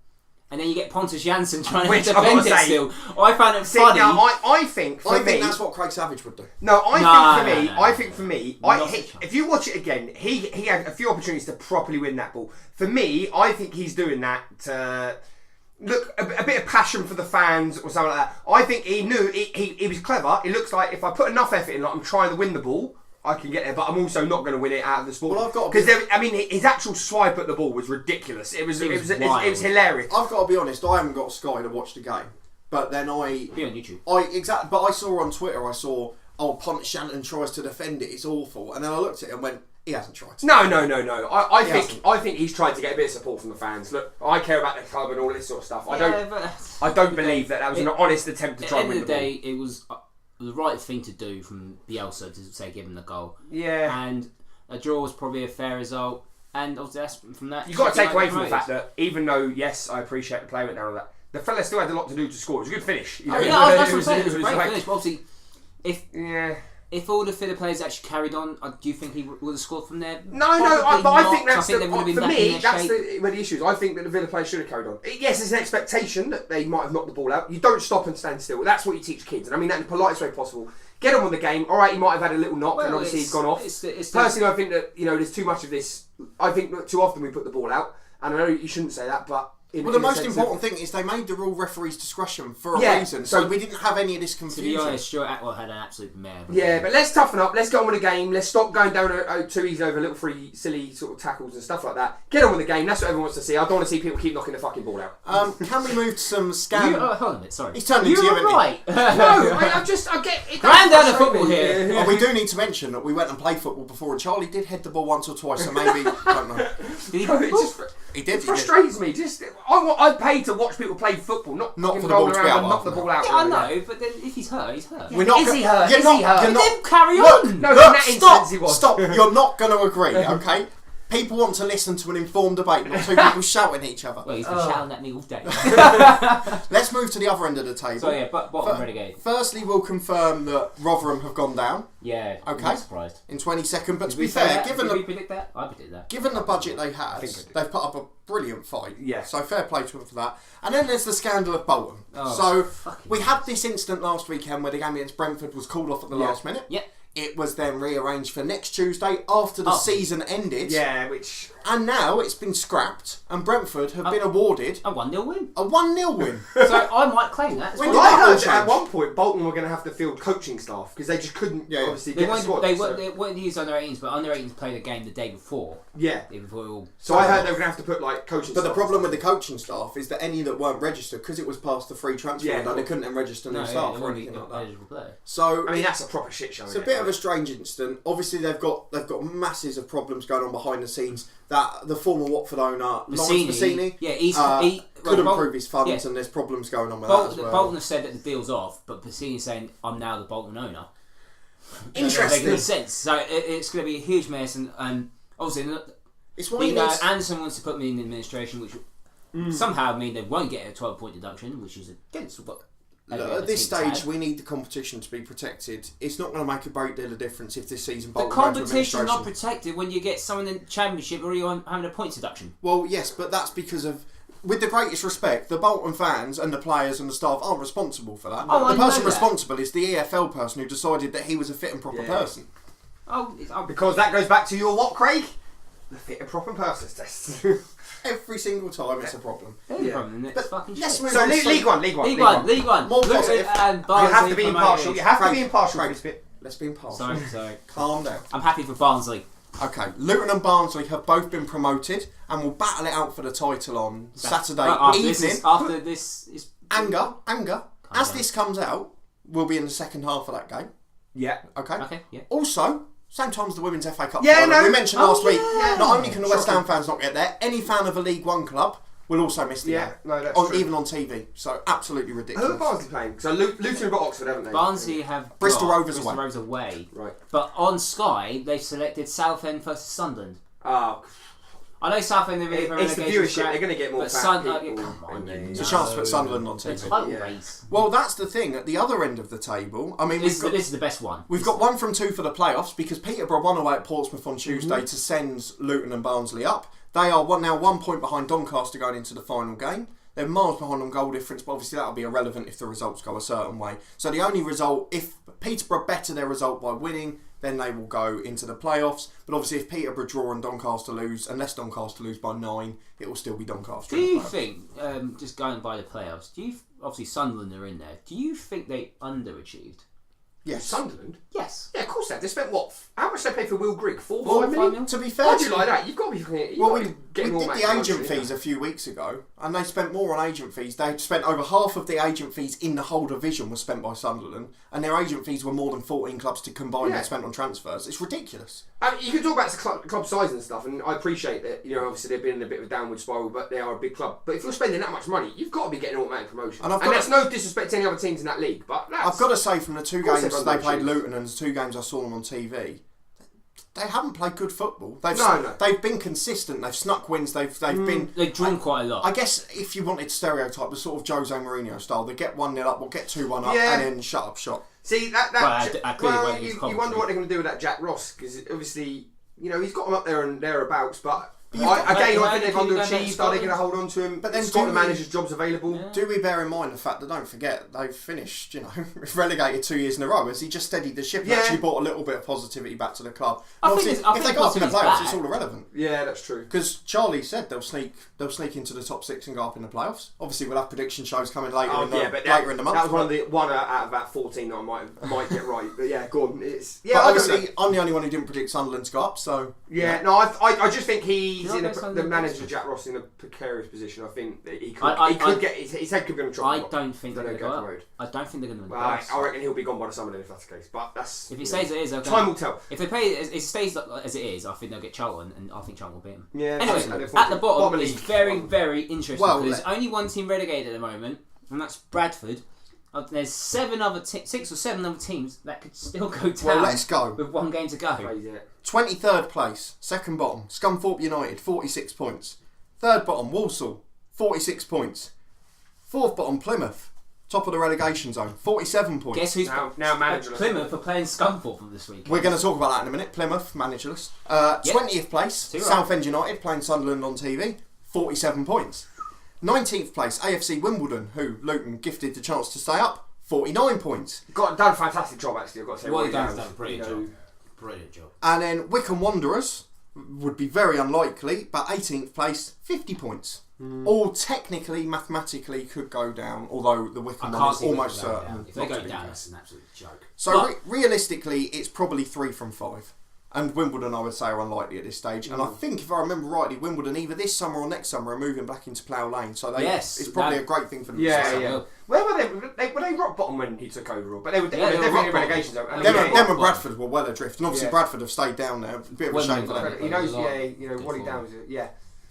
Speaker 5: and then you get Pontus Jansson trying
Speaker 3: Which
Speaker 5: to
Speaker 3: I've
Speaker 5: defend
Speaker 3: gotta
Speaker 5: it
Speaker 3: say-
Speaker 5: still. I found it funny.
Speaker 3: Now, I think for
Speaker 4: I
Speaker 3: me,
Speaker 4: think that's what Craig Savage would do.
Speaker 3: I think for me,
Speaker 5: Not a chance.
Speaker 3: if you watch it again, he had a few opportunities to properly win that ball. For me, I think he's doing that to look a bit of passion for the fans or something like that. I think he knew he was clever. It looks like if I put enough effort in, like I'm trying to win the ball, I can get there, but I'm also not going to win it out of the sport.
Speaker 4: Well, I've got
Speaker 3: because his actual swipe at the ball was ridiculous. It was hilarious.
Speaker 4: I've got to be honest. I haven't got Sky to watch the game, but then
Speaker 5: Be on YouTube.
Speaker 4: But I saw on Twitter. I saw Pontus Shannon tries to defend it. It's awful, and then I looked at it and went, he hasn't tried to.
Speaker 3: No. I think he's tried to get a bit of support from the fans. Look, I care about the club and all this sort of stuff. I don't believe that was an honest attempt to try and win the ball.
Speaker 5: At the end of the day, it was the right thing to do from Bielsa to say give him the goal.
Speaker 3: Yeah.
Speaker 5: And a draw was probably a fair result. And obviously that's from that.
Speaker 3: You've got to take away from the fact that even though, yes, I appreciate the play went down on that, the fella still had a lot to do to score. It was a good finish. You know?
Speaker 5: That's what I'm saying. It was a great finish. But obviously, if all the Villa players actually carried on, do you think he would have scored from there?
Speaker 3: But I think that's
Speaker 5: for me.
Speaker 3: That's where the issue is. I think that the Villa players should have carried on. Yes, there's an expectation that they might have knocked the ball out. You don't stop and stand still. That's what you teach kids, and I mean that in the politest way possible. Get on with the game. All right, he might have had a little knock, and obviously he's gone off. Personally, I think that there's too much of this. I think that too often we put the ball out, and I know you shouldn't say that, but.
Speaker 4: The most important thing is they made the rule referee's discretion for a reason, so we didn't have any of this confusion.
Speaker 5: To be honest, Stuart Atwell had an absolute mare.
Speaker 3: But let's toughen up. Let's get on with the game. Let's stop going down too easy over little free, silly sort of tackles and stuff like that. Get on with the game. That's what everyone wants to see. I don't want to see people keep knocking the fucking ball out.
Speaker 4: Can we move to some scandal?
Speaker 5: Hold on a minute, sorry.
Speaker 4: He's turned into you,
Speaker 5: were right.
Speaker 3: No, I get it.
Speaker 5: Grand down the football here.
Speaker 4: Well, we do need to mention that we went and played football before, and Charlie did head the ball once or twice, so maybe I don't know. He did.
Speaker 3: It frustrates me. I paid to watch people play football, not
Speaker 4: for the ball to be out.
Speaker 3: Knock the ball out.
Speaker 5: Yeah, I know, but then if he's hurt, he's hurt.
Speaker 3: Is he hurt?
Speaker 5: Then carry on.
Speaker 3: No, in that instance he was.
Speaker 4: Stop. You're not going to agree, okay? People want to listen to an informed debate, not two people shouting at each other.
Speaker 5: Well, he's been shouting at me all day.
Speaker 4: Let's move to the other end of the table.
Speaker 5: So yeah, bottom relegate.
Speaker 4: Firstly, we'll confirm that Rotherham have gone down.
Speaker 5: Yeah,
Speaker 4: okay.
Speaker 5: I'm not surprised.
Speaker 4: In 22nd, but to be fair,
Speaker 5: Did we predict that? I predicted that.
Speaker 4: Given the budget they had, they've put up a brilliant fight.
Speaker 3: Yeah.
Speaker 4: So fair play to them for that. And then there's the scandal of Bolton. We had this incident last weekend where the game against Brentford was called off at the last minute.
Speaker 5: Yeah.
Speaker 4: It was then rearranged for next Tuesday after the season ended.
Speaker 3: Yeah,
Speaker 4: And now it's been scrapped, and Brentford have been awarded
Speaker 5: a 1-0 win.
Speaker 4: A 1-0 win.
Speaker 5: So I might claim that.
Speaker 4: When
Speaker 3: Well, I heard that at one point Bolton were going to have to field coaching staff because they just couldn't obviously
Speaker 5: They
Speaker 3: get the squad.
Speaker 5: weren't use under 18s, but under 18s played a game the day before.
Speaker 3: Yeah.
Speaker 5: Before all.
Speaker 3: So I heard they were going to have to put like coaching
Speaker 4: But
Speaker 3: staff.
Speaker 4: the problem with the coaching staff is that any that weren't registered, because it was past the free transfer window, they couldn't then register new staff or anything like that. So
Speaker 3: I mean, that's a proper shit show.
Speaker 4: It's a bit of a strange incident. Obviously, they've got masses of problems going on behind the scenes. That the former Watford owner, Lawrence Bassini,
Speaker 5: he
Speaker 4: couldn't prove his funds, and there's problems going on with that as well.
Speaker 5: Bolton have said that the deal's off, but Bassini's saying, "I'm now the Bolton owner."
Speaker 4: Interesting.
Speaker 5: Makes sense. So it's going to be a huge mess, and obviously,
Speaker 4: it's one
Speaker 5: Anderson wants to put me in the administration, which somehow mean they won't get a 12-point deduction, which is against what.
Speaker 4: At this stage, we need the competition to be protected. It's not going to make a great deal of difference if this season.
Speaker 5: The competition's not protected when you get someone in the Championship or you're having a points deduction.
Speaker 4: Well, yes, but that's because of, with the greatest respect, the Bolton fans and the players and the staff aren't responsible for that. The person responsible is the EFL person who decided that he was a fit and proper person.
Speaker 3: Because that goes back to your what, Craig? The fit and proper persons test.
Speaker 4: Every single time it's a problem.
Speaker 5: But fucking
Speaker 4: let's
Speaker 5: shit.
Speaker 4: move
Speaker 3: So
Speaker 4: on.
Speaker 3: League One.
Speaker 4: More positive.
Speaker 3: You have to be impartial. You have to be impartial.
Speaker 4: Let's be impartial.
Speaker 5: Sorry.
Speaker 4: Calm down.
Speaker 5: I'm happy for Barnsley.
Speaker 4: Okay, Luton and Barnsley have both been promoted and will battle it out for the title on Saturday evening.
Speaker 5: After this is
Speaker 4: Anger. As this comes out, we'll be in the second half of that game.
Speaker 3: Yeah.
Speaker 4: Okay.
Speaker 5: Yeah.
Speaker 4: Also, same time as the Women's FA Cup
Speaker 3: Yeah,
Speaker 4: final.
Speaker 3: no.
Speaker 4: We mentioned last week,
Speaker 3: yeah.
Speaker 4: not only can the West Ham fans not get there, any fan of a League One club will also miss the game.
Speaker 3: No, that's true.
Speaker 4: Even on TV. So, absolutely ridiculous.
Speaker 3: Who are Barnsley playing? So Luton have got Oxford, haven't they?
Speaker 5: Barnsley have
Speaker 4: Bristol
Speaker 5: got
Speaker 4: Rovers
Speaker 5: Bristol
Speaker 4: away.
Speaker 5: Rovers away.
Speaker 3: Right.
Speaker 5: But on Sky, they've selected Southend versus Sunderland.
Speaker 3: Oh.
Speaker 5: I know Southend are really
Speaker 3: It's the viewership. They're going to get more fat people.
Speaker 5: Come on,
Speaker 4: It's a chance to put Sunderland on
Speaker 5: It's a
Speaker 4: TV.
Speaker 5: total race.
Speaker 4: Well, that's the thing. At the other end of the table, I mean,
Speaker 5: This is the best one.
Speaker 4: We've got 1 from 2 for the playoffs because Peterborough won away at Portsmouth on Tuesday to send Luton and Barnsley up. They are now 1 point behind Doncaster going into the final game. They're miles behind on goal difference, but obviously that'll be irrelevant if the results go a certain way. So the only result, if Peterborough better their result by winning, then they will go into the playoffs. But obviously if Peterborough draw and Doncaster lose, unless Doncaster lose by 9, it will still be Doncaster.
Speaker 5: Do you think, just going by the playoffs, obviously Sunderland are in there, do you think they underachieved?
Speaker 4: Yes.
Speaker 3: Sunderland?
Speaker 5: Yes.
Speaker 3: Yeah, of course they have. They spent what? How much they paid for Will Grigg? 4
Speaker 4: Well,
Speaker 3: 5 million?
Speaker 4: to be fair,
Speaker 3: Why do you like that? You've got to be.
Speaker 4: well, we
Speaker 3: getting
Speaker 4: did
Speaker 3: all
Speaker 4: the agent fees a few weeks ago, and they spent more on agent fees. They spent over half of the agent fees in the whole division was spent by Sunderland, and their agent fees were more than 14 clubs to combine they spent on transfers. It's ridiculous.
Speaker 3: I mean, you can talk about club size and stuff, and I appreciate that. Obviously they've been in a bit of a downward spiral, but they are a big club. But if you're spending that much money, you've got to be getting automatic promotion. And that's no disrespect to any other teams in that league, but
Speaker 4: I've got to say, from the 2 games they played
Speaker 3: achieved.
Speaker 4: Luton and the 2 games I saw them on TV, they haven't played good football. They've been consistent. They've snuck wins. They've
Speaker 5: drawn quite a lot.
Speaker 4: I guess if you wanted to stereotype the sort of Jose Mourinho style, they get 1-0 up, or get 2-1 up, and then shut up shop.
Speaker 3: See
Speaker 5: you
Speaker 3: wonder what they're going to do with that Jack Ross, because obviously he's got them up there and thereabouts, but. I think they've underachieved. Are they going to hold on to him? But then Scotland manager's jobs available.
Speaker 4: Yeah. Do we bear in mind the fact that, don't forget, they've finished, relegated 2 years in a row? Has he just steadied the ship and actually brought a little bit of positivity back to the club? If they got up in the playoffs, it's all irrelevant.
Speaker 3: Yeah, that's true.
Speaker 4: Because Charlie said they'll sneak into the top 6 and go up in the playoffs. Obviously, we'll have prediction shows coming later in the month.
Speaker 3: That was one out of about 14 that I might get right. But yeah, go on.
Speaker 4: But obviously, I'm the only one who didn't predict Sunderland to go up. So
Speaker 3: I just think he's the manager Jack Ross in a precarious position. I think that he could get his head could be on a
Speaker 5: I don't think they're going to go up. I don't think they're going to win the playoffs.
Speaker 3: I reckon he'll be gone by the summer then if that's the case. But
Speaker 5: if it stays as it is,
Speaker 3: time will tell.
Speaker 5: If they play it stays as it is, I think they'll get Charlton, and I think Charlton will beat them.
Speaker 3: Yeah.
Speaker 5: Anyway, at the bottom is very, very interesting because there's only one team relegated at the moment, and that's Bradford. There's 6 or 7 other teams that could still go down.
Speaker 4: Well, let's go.
Speaker 5: With 1 game to go.
Speaker 3: Crazy.
Speaker 4: 23rd place, second bottom, Scunthorpe United, 46 points. Third bottom, Walsall, 46 points. Fourth bottom, Plymouth, top of the relegation zone, 47 points.
Speaker 5: Guess who's
Speaker 3: now managerless?
Speaker 5: Plymouth are playing Scunthorpe this week.
Speaker 4: We're going to talk about that in a minute. Plymouth, managerless. 20th place, Southend United, playing Sunderland on TV, 47 points. 19th place, AFC Wimbledon, who Luton gifted the chance to stay up, 49 points.
Speaker 3: Done a fantastic job, actually, I've got to say.
Speaker 5: Done a brilliant job. Brilliant job.
Speaker 4: And then Wycombe Wanderers would be very unlikely, but 18th place, 50 points. All technically, mathematically could go down, although the Wycombe one is almost certain.
Speaker 5: If they go down, that's an absolute joke.
Speaker 4: So realistically, it's probably 3 from 5. And Wimbledon, I would say, are unlikely at this stage. And I think, if I remember rightly, Wimbledon either this summer or next summer are moving back into Plough Lane. So it's probably a great thing for them.
Speaker 3: Yeah. Where were they? Were they rock bottom when he took over? But they were definitely in relegation zone.
Speaker 4: Them and Bradford were well adrift. And obviously Bradford have stayed down there. A bit of a shame for them.
Speaker 3: He knows, Wally Downs,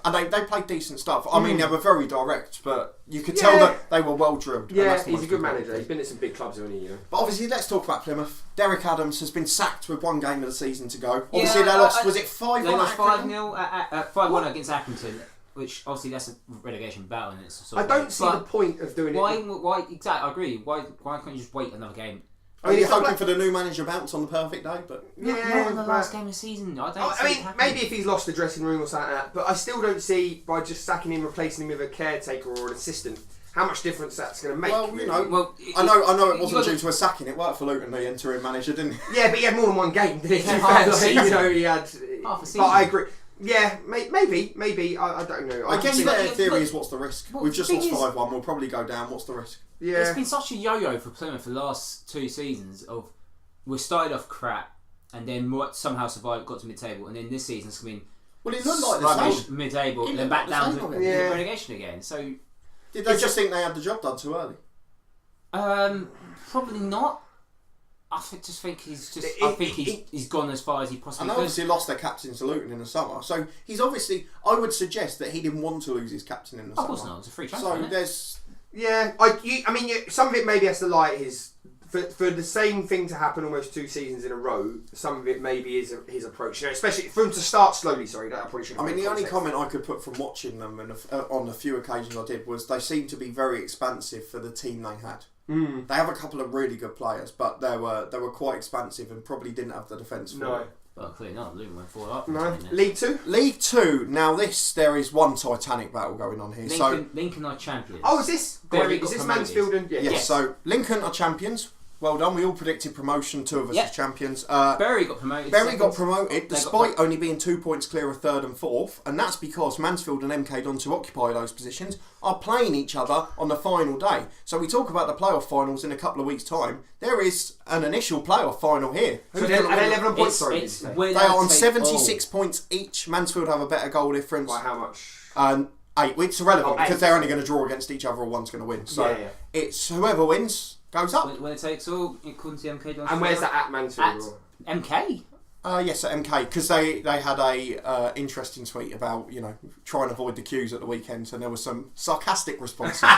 Speaker 4: And they played decent stuff. I mean, they were very direct, but you could tell that they were well drilled.
Speaker 3: Yeah, he's a good manager. He's been at some big clubs, hasn't he?
Speaker 4: But obviously, let's talk about Plymouth. Derek Adams has been sacked with 1 game of the season to go. Obviously, they lost. Was it 5-1?
Speaker 5: They lost 5-0, 5-1 against Accrington, which obviously that's a relegation battle, and it's.
Speaker 3: I don't see the point of doing it.
Speaker 5: Why? Exactly, I agree. Why can't you just wait another game?
Speaker 4: I mean, you're hoping for the new manager bounce on the perfect day, but
Speaker 5: not in the last game of the season. I
Speaker 3: mean, maybe if he's lost the dressing room or something like that, but I still don't see by just sacking him, replacing him with a caretaker or an assistant, how much difference that's going to make.
Speaker 4: Well, I know it wasn't due to a sacking. It worked for Luton, the interim manager, didn't it?
Speaker 3: Yeah, but he had more than 1 game, didn't he? He had
Speaker 5: half a season.
Speaker 3: But I agree. Yeah, maybe. I don't know.
Speaker 4: I guess their theory is, what's the risk? We've just lost 5-1. We'll probably go down. What's the risk?
Speaker 3: Yeah.
Speaker 5: It's been such a yo-yo for Plymouth for the last 2 seasons of we started off crap and then somehow survived, got to mid-table, and then this season's been
Speaker 4: it looked like the
Speaker 5: mid-table, then back down to relegation again. So
Speaker 4: did they just think they had the job done too early?
Speaker 5: Probably not. I just think he's gone as far as he possibly could.
Speaker 4: And obviously lost their captain to Luton in the summer, so he's obviously. I would suggest that he didn't want to lose his captain in the summer.
Speaker 5: Of course not. It's a free transfer.
Speaker 4: So there's.
Speaker 3: Yeah, some of it maybe has to lie his for the same thing to happen almost 2 seasons in a row. Some of it maybe is his approach, especially for him to start slowly. Sorry, that I probably should.
Speaker 4: I mean, the only comment I could put from watching them and on a few occasions I did was they seemed to be very expansive for the team they had. They have a couple of really good players, but they were quite expansive and probably didn't have the defence for it.
Speaker 5: Well, clearly not. Luton went 4 up.
Speaker 3: No. League 2?
Speaker 4: League 2. Now there is one Titanic battle going on here.
Speaker 5: Lincoln are champions.
Speaker 3: Oh, is this
Speaker 5: Bury
Speaker 3: is this
Speaker 5: got
Speaker 3: Mansfield and
Speaker 4: Yes. So Lincoln are champions. Well done. We all predicted promotion. 2 of us as champions.
Speaker 5: Bury got promoted.
Speaker 4: Got promoted despite only being 2 points clear of 3rd and 4th, and that's because Mansfield and MK Dons, who occupy those positions, are playing each other on the final day. So we talk about the playoff finals in a couple of weeks' time. There is an initial playoff final here.
Speaker 3: So they're 11 points.
Speaker 4: They are on 76 points each. Mansfield have a better goal difference.
Speaker 3: By how much?
Speaker 4: 8. It's irrelevant because they're only going to draw against each other, or one's going to win. So it's whoever wins goes up.
Speaker 5: When it takes all, according to the MK Dons.
Speaker 3: And where's that at Mansfield?
Speaker 5: MK?
Speaker 4: Yes, at MK, because they had a interesting tweet about trying to avoid the queues at the weekends, and there were some sarcastic responses.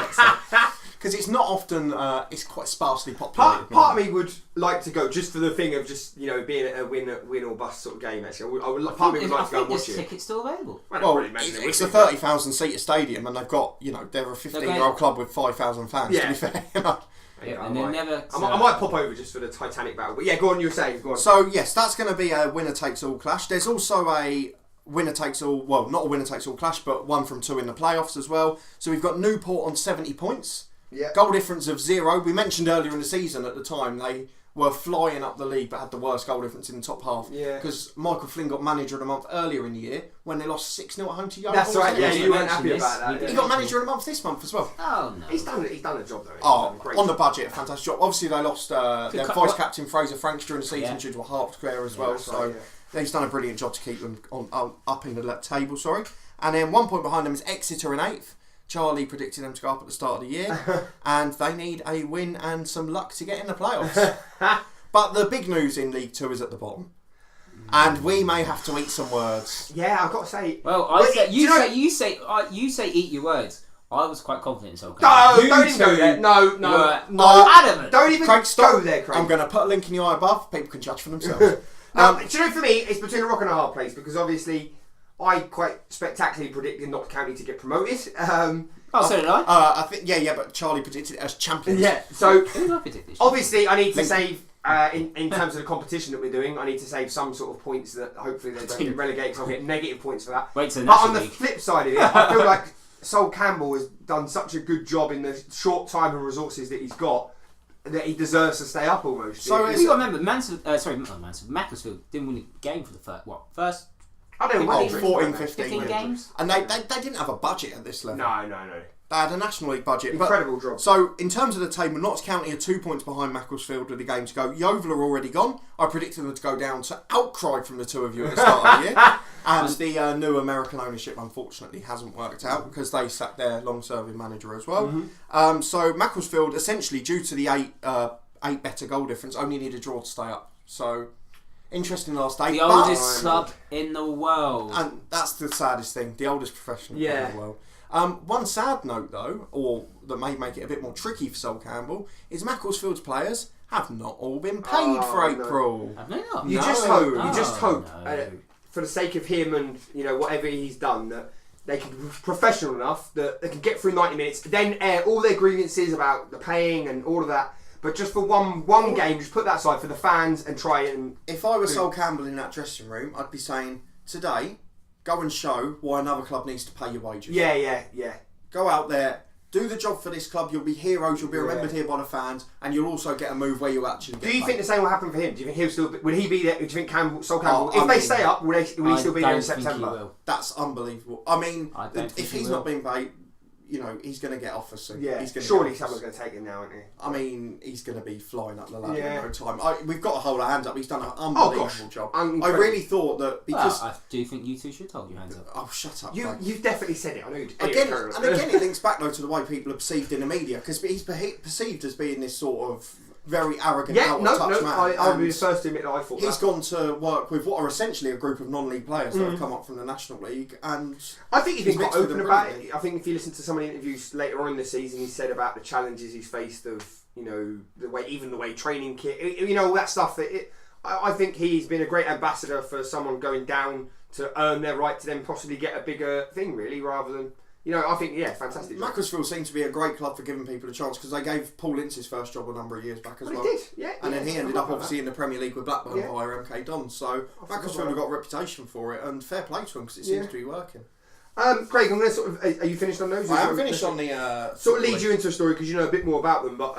Speaker 4: Because it's not often, it's quite sparsely populated.
Speaker 3: Part of me would like to go just for the thing of just being a win or bust sort of game. Actually, part of me would like to go and watch it.
Speaker 5: Tickets still available.
Speaker 4: Well, it's a 30,000 seater stadium, and they've got they're a 15-year-old club with 5,000 fans. To be fair.
Speaker 5: And they never.
Speaker 3: I might pop over just for the Titanic battle. But go on, you were saying. Go on.
Speaker 4: So yes, that's going to be a winner takes all clash. There's also a winner takes all. Well, not a winner takes all clash, but 1 from 2 in the playoffs as well. So we've got Newport on 70 points.
Speaker 3: Yeah.
Speaker 4: Goal difference of 0. We mentioned earlier in the season at the time they were flying up the league, but had the worst goal difference in the top half.
Speaker 3: Yeah.
Speaker 4: Because Michael Flynn got manager of the month earlier in the year when they lost 6-0 at home to Yeovil.
Speaker 3: That's right. Yeah, you weren't happy about that.
Speaker 4: He got manager of the month this month as well.
Speaker 5: Oh no.
Speaker 3: He's done a job though.
Speaker 4: On the budget, a fantastic job. Obviously, they lost their vice captain Fraser Franks during the season due to a heart scare as well. So he's done a brilliant job to keep them up in the table. And then 1 point behind them is Exeter in 8th. Charlie predicted them to go up at the start of the year, and they need a win and some luck to get in the playoffs. But the big news in League 2 is at the bottom, and we may have to eat some words.
Speaker 3: Yeah, I've got to say.
Speaker 5: Well, you say eat your words. I was quite confident in Sol.
Speaker 3: No, don't even go there. No.
Speaker 5: Adamant.
Speaker 3: Don't even go there, Craig.
Speaker 4: I'm going to put a link in the eye above. People can judge for themselves.
Speaker 3: Do you know, for me, it's between a rock and a hard place because obviously I quite spectacularly predicted Notts County to get promoted.
Speaker 5: So did I.
Speaker 4: I think but Charlie predicted it as champions.
Speaker 3: Yeah. So
Speaker 5: who did I predict?
Speaker 3: Obviously, I need to save. In terms of the competition that we're doing, I need to save some sort of points that hopefully they don't get relegated because I'll get negative points for that. But on the flip side of it, I feel like Sol Campbell has done such a good job in the short time and resources that he's got that he deserves to stay up almost.
Speaker 5: So you got to remember, Macclesfield didn't win a game for the first.
Speaker 3: I don't know,
Speaker 4: 14, 15
Speaker 5: games.
Speaker 4: And they didn't have a budget at this level.
Speaker 3: No.
Speaker 4: They had a National League budget.
Speaker 3: Incredible job.
Speaker 4: So, in terms of the table, Notts County are 2 points behind Macclesfield with a game to go. Yeovil are already gone. I predicted them to go down to outcry from the two of you at the start of the year. And the new American ownership, unfortunately, hasn't worked out because they sacked their long-serving manager as well. Mm-hmm. So, Macclesfield, essentially, due to the eight better goal difference, only need a draw to stay up. So, interesting last day.
Speaker 5: The oldest club in the world.
Speaker 4: And that's the saddest thing. The oldest professional club in the world. One sad note, though, or that may make it a bit more tricky for Sol Campbell, is Macclesfield's players have not all been paid for April.
Speaker 5: Have they not?
Speaker 3: You just hope, for the sake of him and whatever he's done, that they can be professional enough that they can get through 90 minutes, then air all their grievances about the paying and all of that. But just for one game, just put that aside for the fans and try and.
Speaker 4: If I was Sol Campbell in that dressing room, I'd be saying today, go and show why another club needs to pay your wages.
Speaker 3: Yeah.
Speaker 4: Go out there, do the job for this club. You'll be heroes. You'll be remembered here by the fans, and you'll also get a move where you actually.
Speaker 3: Do you think the same will happen for him? Do you think he'll still? Will he be there? Do you think Sol Campbell? If they stay up, will he still be there in September?
Speaker 4: That's unbelievable. I mean, if he's not being paid, he's going to get offers soon.
Speaker 3: Yeah, surely someone's going to take him now, isn't he?
Speaker 4: I mean, he's going to be flying up the ladder in no time. We've got to hold our hands up. He's done an unbelievable job. I really thought that because...
Speaker 5: I do think you two should hold your hands up.
Speaker 4: Oh, shut up.
Speaker 3: You've definitely said it. I know you did.
Speaker 4: Again, it links back, though, to the way people are perceived in the media, because he's perceived as being this sort of very arrogant, out-of-touch man.
Speaker 3: I'll be the first to admit that I thought
Speaker 4: he's gone to work with what are essentially a group of non-league players that have come up from the National League, and
Speaker 3: I think he's been quite open about it. I think if you listen to some of the interviews later on in the season, he said about the challenges he's faced of, the way training kit, all that stuff. I think he's been a great ambassador for someone going down to earn their right to then possibly get a bigger thing, really, rather than I think fantastic.
Speaker 4: Macclesfield seemed to be a great club for giving people a chance because they gave Paul Ince his first job a number of years back as well.
Speaker 3: He did, yeah.
Speaker 4: And then he ended up obviously in the Premier League with Blackburn
Speaker 3: Yeah.
Speaker 4: via MK Dons. So Macclesfield have got a reputation for it, and fair play to them because it seems to be working.
Speaker 3: Craig, I'm going to sort of. Are you finished on those?
Speaker 4: I am finished on the.
Speaker 3: Sort of leads you into a story because you know a bit more about them, but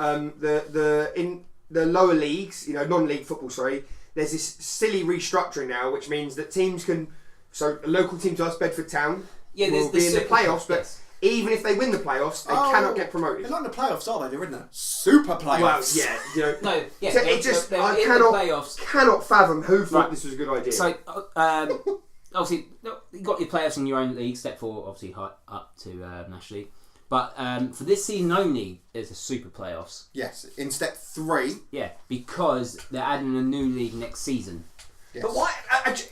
Speaker 3: in the lower leagues, non-league football, sorry, there's this silly restructuring now, which means that teams can. So a local team to us, Bedford Town, will be in the playoffs, but even if they win the playoffs, they cannot get promoted.
Speaker 4: They're not in the playoffs, are they? They're in the super playoffs.
Speaker 3: Well,
Speaker 5: No, yeah.
Speaker 3: So I cannot fathom who thought this was a good idea.
Speaker 5: So, obviously, you got your playoffs in your own league, step 4, obviously high up to National League. But for this season only, there's a super playoffs.
Speaker 4: Yes, in step 3.
Speaker 5: Yeah, because they're adding a new league next season.
Speaker 4: Yes.
Speaker 3: But why?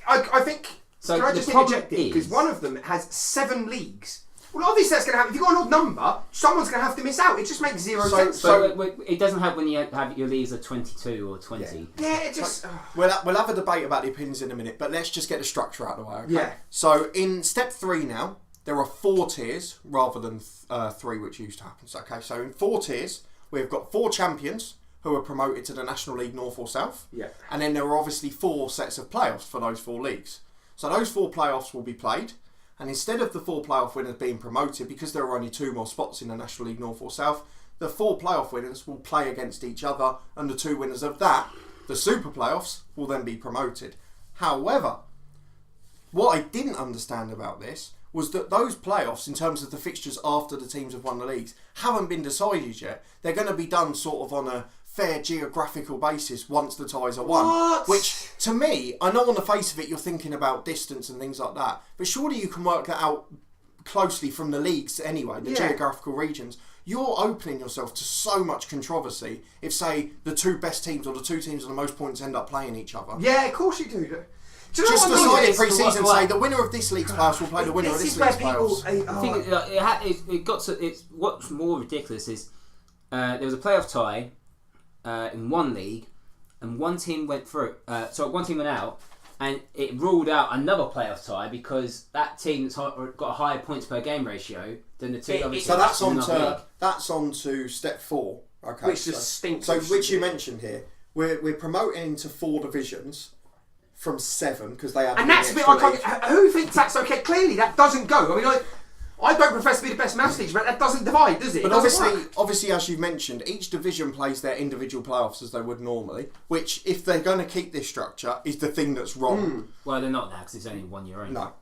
Speaker 3: I think.
Speaker 5: So
Speaker 3: can I
Speaker 5: the
Speaker 3: just
Speaker 5: problem
Speaker 3: interject it? Because
Speaker 5: is-
Speaker 3: one of them has 7 leagues. Well, obviously that's going to happen. If you've got an odd number, someone's going to have to miss out. It just makes zero sense.
Speaker 5: So it doesn't help when you have your leagues of 22 or 20.
Speaker 3: Yeah, it just.
Speaker 4: We'll have a debate about the opinions in a minute, but let's just get the structure out of the way, okay?
Speaker 3: Yeah.
Speaker 4: So in step 3 now, there are 4 tiers rather than 3, which used to happen. So, okay, so in 4 tiers, we've got 4 champions who are promoted to the National League North or South.
Speaker 3: Yeah.
Speaker 4: And then there are obviously 4 sets of playoffs for those 4 leagues. So those 4 playoffs will be played. And instead of the 4 playoff winners being promoted, because there are only 2 more spots in the National League North or South, the 4 playoff winners will play against each other, and the 2 winners of that, the super playoffs, will then be promoted. However, what I didn't understand about this was that those playoffs, in terms of the fixtures after the teams have won the leagues, haven't been decided yet. They're going to be done sort of on a fair geographical basis once the ties are won.
Speaker 3: What?
Speaker 4: Which, to me, I know on the face of it you're thinking about distance and things like that, but surely you can work that out closely from the leagues anyway, the geographical regions. You're opening yourself to so much controversy if, say, the 2 best teams or the 2 teams with the most points end up playing each other.
Speaker 3: Yeah, of course you do. Do you know
Speaker 4: Just
Speaker 3: what I mean?
Speaker 4: decide pre-season, say the winner of this league's playoffs will play the winner of this league's playoffs.
Speaker 5: It's what's more ridiculous is there was a playoff tie in one league, and one team went through. One team went out, and it ruled out another playoff tie because that team that's got a higher points per game ratio than the 2 other teams.
Speaker 4: So that's
Speaker 5: in another league.
Speaker 4: on to step 4. Okay,
Speaker 3: Which just stinks.
Speaker 4: So which you mentioned here, we're promoting into 4 divisions from 7 because they had.
Speaker 3: And that's a bit like, who thinks that's okay? Clearly, that doesn't go. I mean, I don't profess to be the best maths teacher, but that doesn't divide, does it?
Speaker 4: But
Speaker 3: it
Speaker 4: obviously, as you've mentioned, each division plays their individual playoffs as they would normally. Which, if they're going to keep this structure, is the thing that's wrong.
Speaker 5: Well, they're not now because it's only 1 year only.
Speaker 4: No.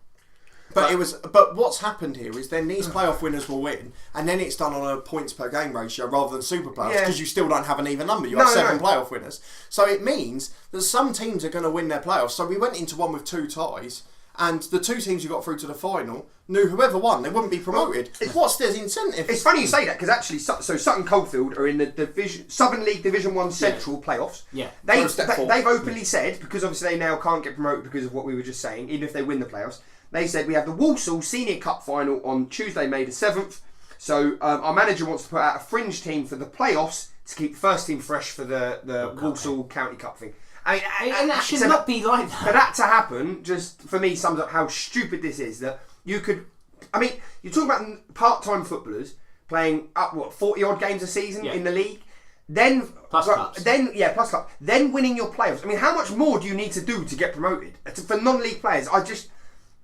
Speaker 4: But what's happened here is then these playoff winners will win, and then it's done on a points per game ratio rather than super playoffs because you still don't have an even number. You have 7 playoff winners, so it means that some teams are going to win their playoffs. So we went into one with 2 ties, and the 2 teams who got through to the final knew whoever won, they wouldn't be promoted. What's their incentive?
Speaker 3: It's funny you say that because actually, so Sutton Coldfield are in the Southern League Division 1 Central playoffs.
Speaker 5: Yeah.
Speaker 3: They've openly said, because obviously they now can't get promoted because of what we were just saying, even if they win the playoffs. They said we have the Walsall Senior Cup final on Tuesday, May the 7th. So our manager wants to put out a fringe team for the playoffs to keep the first team fresh for the Walsall County Cup thing. I mean,
Speaker 5: And that should not be like that.
Speaker 3: For that to happen, just for me, sums up how stupid this is. That you could, I mean, you're talking about part-time footballers playing up 40 odd games a season in the league. Then
Speaker 5: plus cups.
Speaker 3: Plus cup. Then winning your playoffs. I mean, how much more do you need to do to get promoted? For non-league players,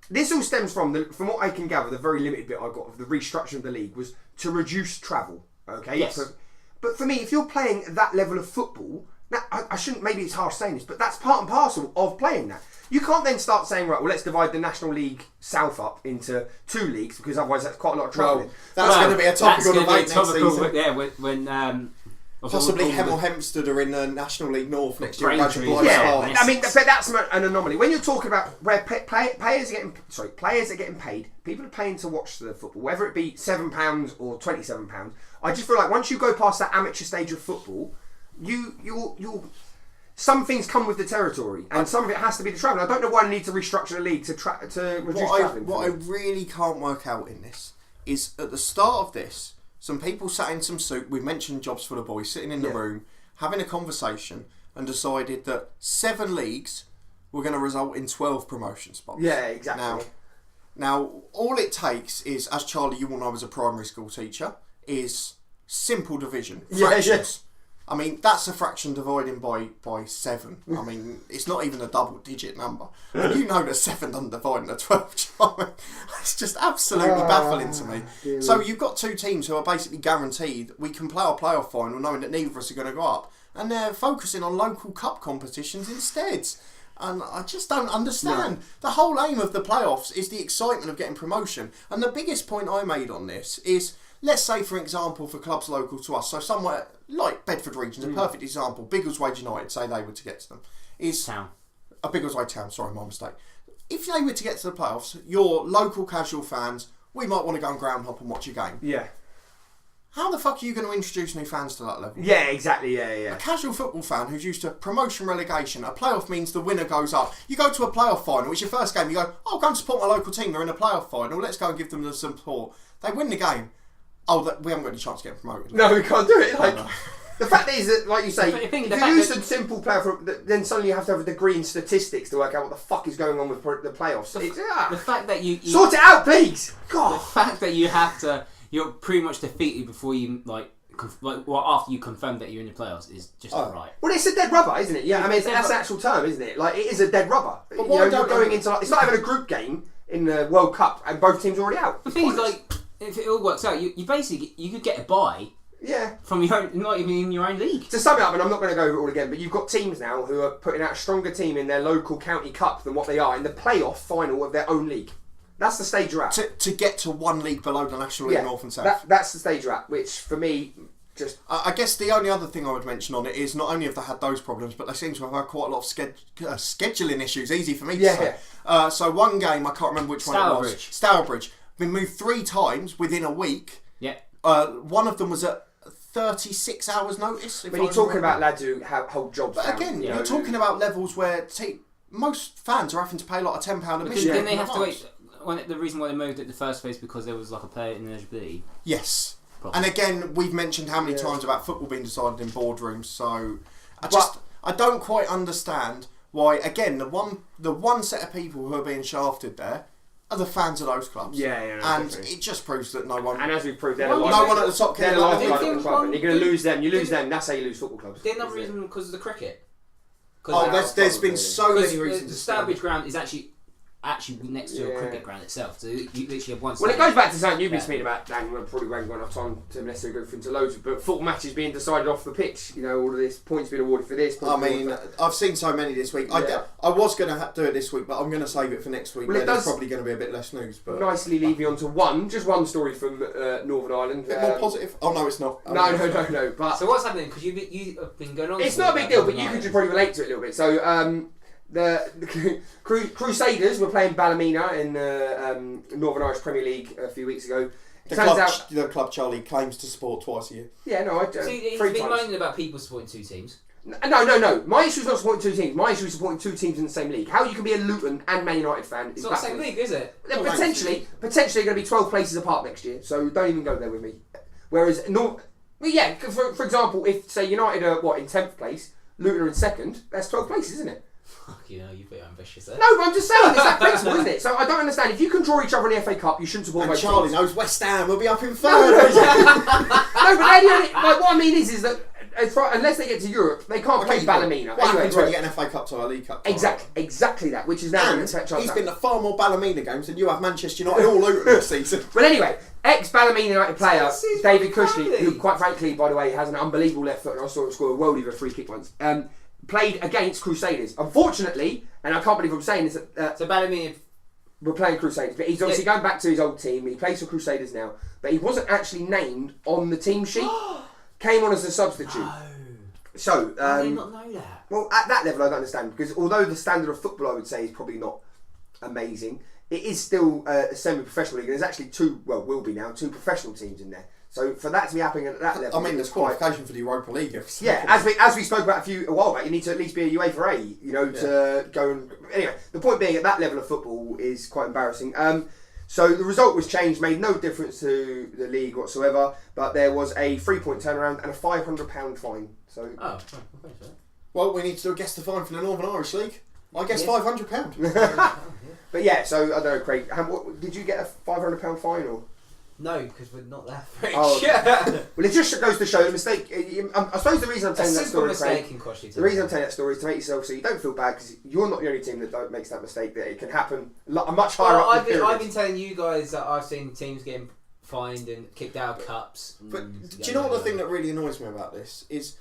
Speaker 3: this all stems from what I can gather, the very limited bit I got of the restructuring of the league was to reduce travel. Okay.
Speaker 5: Yes.
Speaker 3: But for me, if you're playing that level of football, now, I shouldn't. Maybe it's harsh saying this, but that's part and parcel of playing that. You can't then start saying, right, well, let's divide the National League South up into 2 leagues because otherwise that's quite a lot of travelling.
Speaker 4: That's going to be a topical debate next season.
Speaker 5: Yeah, when
Speaker 4: possibly Hemel Hempstead are in the National League North next year.
Speaker 3: Yeah, I mean, but that's an anomaly. When you're talking about where players are getting paid, people are paying to watch the football, whether it be £7 or £27. I just feel like once you go past that amateur stage of football, you'll some things come with the territory, and some of it has to be the travel. I don't know why I need to restructure the league to reduce travelling.
Speaker 4: What I really can't work out in this is at the start of this, some people sat in some soup. We mentioned jobs for the boys, sitting in the room, having a conversation, and decided that 7 leagues were going to result in 12 promotion spots.
Speaker 3: Yeah, exactly.
Speaker 4: Now, Now, all it takes is, as Charlie, you will know as a primary school teacher, is simple division. Fractions. I mean, that's a fraction dividing by 7. I mean, it's not even a double-digit number. And you know that 7 doesn't divide into 12, Charlie. It's just absolutely baffling to me.
Speaker 3: Dear
Speaker 4: So you've got two teams who are basically guaranteed we can play our playoff final knowing that neither of us are going to go up. And they're focusing on local cup competitions instead. And I just don't understand. The whole aim of the playoffs is the excitement of getting promotion. And the biggest point I made on this is, let's say, for example, for clubs local to us, so somewhere like Bedford Regions, a perfect example, Biggleswade United, say they were to get to them, is
Speaker 5: Town.
Speaker 4: Biggleswade Town, sorry, my mistake. If they were to get to the playoffs, your local casual fans, we might want to go and ground hop and watch a game.
Speaker 3: Yeah.
Speaker 4: How the fuck are you going to introduce new fans to that level?
Speaker 3: Yeah, exactly. Yeah.
Speaker 4: A casual football fan who's used to promotion, relegation, a playoff means the winner goes up. You go to a playoff final, it's your first game, you go, oh, go and support my local team, they're in a playoff final, let's go and give them the support. They win the game. Oh, we haven't got any chance of getting promoted.
Speaker 3: No, we can't do it. Like, the fact is that, like you say,
Speaker 5: But the thing-
Speaker 3: if
Speaker 5: the
Speaker 3: you
Speaker 5: fact
Speaker 3: use
Speaker 5: that-
Speaker 3: a simple player, then suddenly you have to have a degree in statistics to work out what the fuck is going on with the playoffs.
Speaker 5: The fact that you
Speaker 3: Sort it out, please.
Speaker 5: the
Speaker 3: God.
Speaker 5: fact that you have to, you're pretty much defeated before you after you confirm that you're in the playoffs is just not right.
Speaker 3: Well, it's a dead rubber, isn't it? Yeah, I mean, that's the actual term, isn't it? Like, it is a dead rubber.
Speaker 4: But what I
Speaker 3: You're
Speaker 4: don't
Speaker 3: going
Speaker 4: know-
Speaker 3: into it's not having a group game in the World Cup and both teams are already out.
Speaker 5: The thing is, like, if it all works out, you basically you could get a bye
Speaker 3: yeah.
Speaker 5: from your own, not even in your own league.
Speaker 3: To sum it up, and I'm not going to go over it all again, but you've got teams now who are putting out a stronger team in their local county cup than what they are in the playoff final of their own league. That's the stage you're at.
Speaker 4: To get to one league below the National League North and South.
Speaker 3: That's the stage you're at, which for me, just...
Speaker 4: I guess the only other thing I would mention on it is not only have they had those problems, but they seem to have had quite a lot of scheduling issues. Easy for me to say. So one game, I can't remember which one it was. Stourbridge. Been moved 3 times within a week.
Speaker 5: Yeah.
Speaker 4: One of them was at 36 hours notice.
Speaker 3: When you're talking about lads who hold jobs
Speaker 4: But
Speaker 3: down,
Speaker 4: again,
Speaker 3: you know,
Speaker 4: you're talking about levels where most fans are having to pay like a £10 admission.
Speaker 5: Didn't they have to wait? The reason why they moved it in the first place because there was like a player in the LGBT.
Speaker 4: Yes.
Speaker 5: Problem.
Speaker 4: And again, we've mentioned how many times about football being decided in boardrooms, so I don't quite understand why. Again, the one set of people who are being shafted there are the fans of those clubs.
Speaker 3: and
Speaker 4: definitely. It just proves that no one.
Speaker 3: And as we've proved, they're
Speaker 5: Well,
Speaker 3: the
Speaker 4: no
Speaker 3: life-
Speaker 4: one at the top
Speaker 3: they're
Speaker 4: can.
Speaker 3: the lifeblood
Speaker 5: Didn't
Speaker 3: of the
Speaker 5: think
Speaker 3: club, and you're going to
Speaker 5: one-
Speaker 3: lose them. You lose them. That's how you lose football clubs.
Speaker 5: The another reason because of the cricket.
Speaker 4: Oh, there's been so many
Speaker 5: The
Speaker 4: reasons.
Speaker 5: Stourbridge ground is actually next to a cricket ground itself, so you literally have one.
Speaker 3: Well, it
Speaker 5: stadium.
Speaker 3: goes back to something you've been speaking about, Dan. We're probably won't go enough time to necessarily go into loads, but football matches being decided off the pitch. You know, all of this points being awarded for this.
Speaker 4: I mean, I've seen so many this week.
Speaker 3: Yeah.
Speaker 4: I was going to do it this week, but I'm going to save it for next week.
Speaker 3: Well,
Speaker 4: There's
Speaker 3: does
Speaker 4: probably going to be a bit less news, but
Speaker 3: nicely leave you on to just one story from Northern Ireland.
Speaker 4: a bit more positive. Oh no, it's not.
Speaker 3: No. But
Speaker 5: So what's happening? Because you have been going on.
Speaker 3: it's not a big deal, but you could just probably relate to it a little bit. So the Crusaders were playing Ballymena in the Northern Irish Premier League a few weeks ago.
Speaker 4: The club Charlie claims to support twice a year.
Speaker 3: Yeah, no, I
Speaker 5: See, he's
Speaker 3: 3
Speaker 5: been
Speaker 3: times.
Speaker 5: moaning about people supporting 2 teams.
Speaker 3: No. My issue is not supporting 2 teams. My issue is supporting 2 teams in the same league. How you can be a Luton and Man United fan
Speaker 5: It's
Speaker 3: is
Speaker 5: not the same
Speaker 3: backwards.
Speaker 5: league, is it?
Speaker 3: They're potentially going to be 12 places apart next year, so don't even go there with me. Whereas, for example, if, say, United are, in 10th place, Luton are in 2nd, that's 12 places, isn't it?
Speaker 5: Fuck, you're a bit ambitious there.
Speaker 3: No, but I'm just saying, it's that principle, isn't it? So I don't understand. If you can draw each other in the FA Cup, you shouldn't support
Speaker 4: And
Speaker 3: both
Speaker 4: Charlie
Speaker 3: teams.
Speaker 4: knows West Ham will be up in
Speaker 3: No,
Speaker 4: third.
Speaker 3: but what I mean is that unless they get to Europe, they can't play Ballymena.
Speaker 4: What
Speaker 3: Anyway,
Speaker 4: happens when you get an FA Cup to a League Cup?
Speaker 3: Exactly that, which is now going
Speaker 4: And
Speaker 3: to affect
Speaker 4: he's been to far more Ballymena games than you have Manchester United all Luton this season.
Speaker 3: Well, anyway, ex-Ballymena United player
Speaker 5: Seems
Speaker 3: David
Speaker 5: funny.
Speaker 3: Cushley, who quite frankly, by the way, has an unbelievable left foot, and I saw him score a worldie of a free kick once, played against Crusaders. Unfortunately, and I can't believe I'm saying this,
Speaker 5: So Ballymena.
Speaker 3: we're playing Crusaders, but he's obviously going back to his old team. He plays for Crusaders now, but he wasn't actually named on the team sheet. Came on as a substitute.
Speaker 5: No.
Speaker 3: So,
Speaker 5: How do you not know that?
Speaker 3: well, at that level, I don't understand, because although the standard of football, I would say, is probably not amazing, it is still a semi-professional league, and there's actually will be now, 2 professional teams in there. So for that to be happening at that level,
Speaker 4: I mean, there's qualification for the Europa League.
Speaker 3: Yeah, as we spoke about a while back, you need to at least be a UEFA A, to go and... Anyway, the point being, at that level of football is quite embarrassing. So the result was changed, made no difference to the league whatsoever, but there was a 3-point turnaround and a £500 fine. So
Speaker 5: Oh, okay.
Speaker 4: Well, we need to do a guest the fine for the Northern Irish League. I guess £500.
Speaker 3: But yeah, so I don't know, Craig. Did you get a £500 fine or?
Speaker 6: No, because we're not that rich.
Speaker 3: Oh, well, it just goes to show the mistake. I suppose the reason I'm telling that story, Craig, the reason I'm telling that story is to make yourself so you don't feel bad because you're not the only team that makes that mistake. That it can happen a much higher up.
Speaker 6: I've been telling you guys that I've seen teams getting fined and kicked out of cups.
Speaker 4: But do you know what the thing that really annoys me about this is,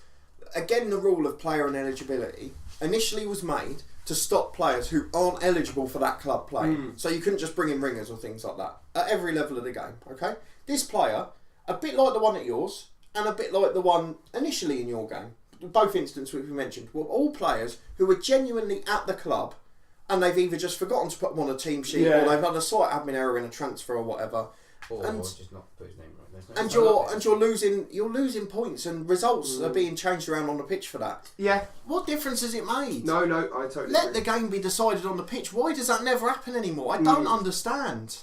Speaker 4: again, the rule of player ineligibility initially was made to stop players who aren't eligible for that club playing. So you couldn't just bring in ringers or things like that at every level of the game, okay? This player, a bit like the one at yours and a bit like the one initially in your game, both instances we mentioned, were all players who were genuinely at the club and they've either just forgotten to put them on a team sheet or they've had a slight admin error in a transfer or whatever.
Speaker 6: Or
Speaker 4: and
Speaker 6: just not put his name right.
Speaker 4: And you're losing points and results are being changed around on the pitch for that.
Speaker 3: Yeah.
Speaker 4: What difference has it made?
Speaker 3: No, I totally
Speaker 4: Let
Speaker 3: agree.
Speaker 4: the game be decided on the pitch. Why does that never happen anymore? I don't understand.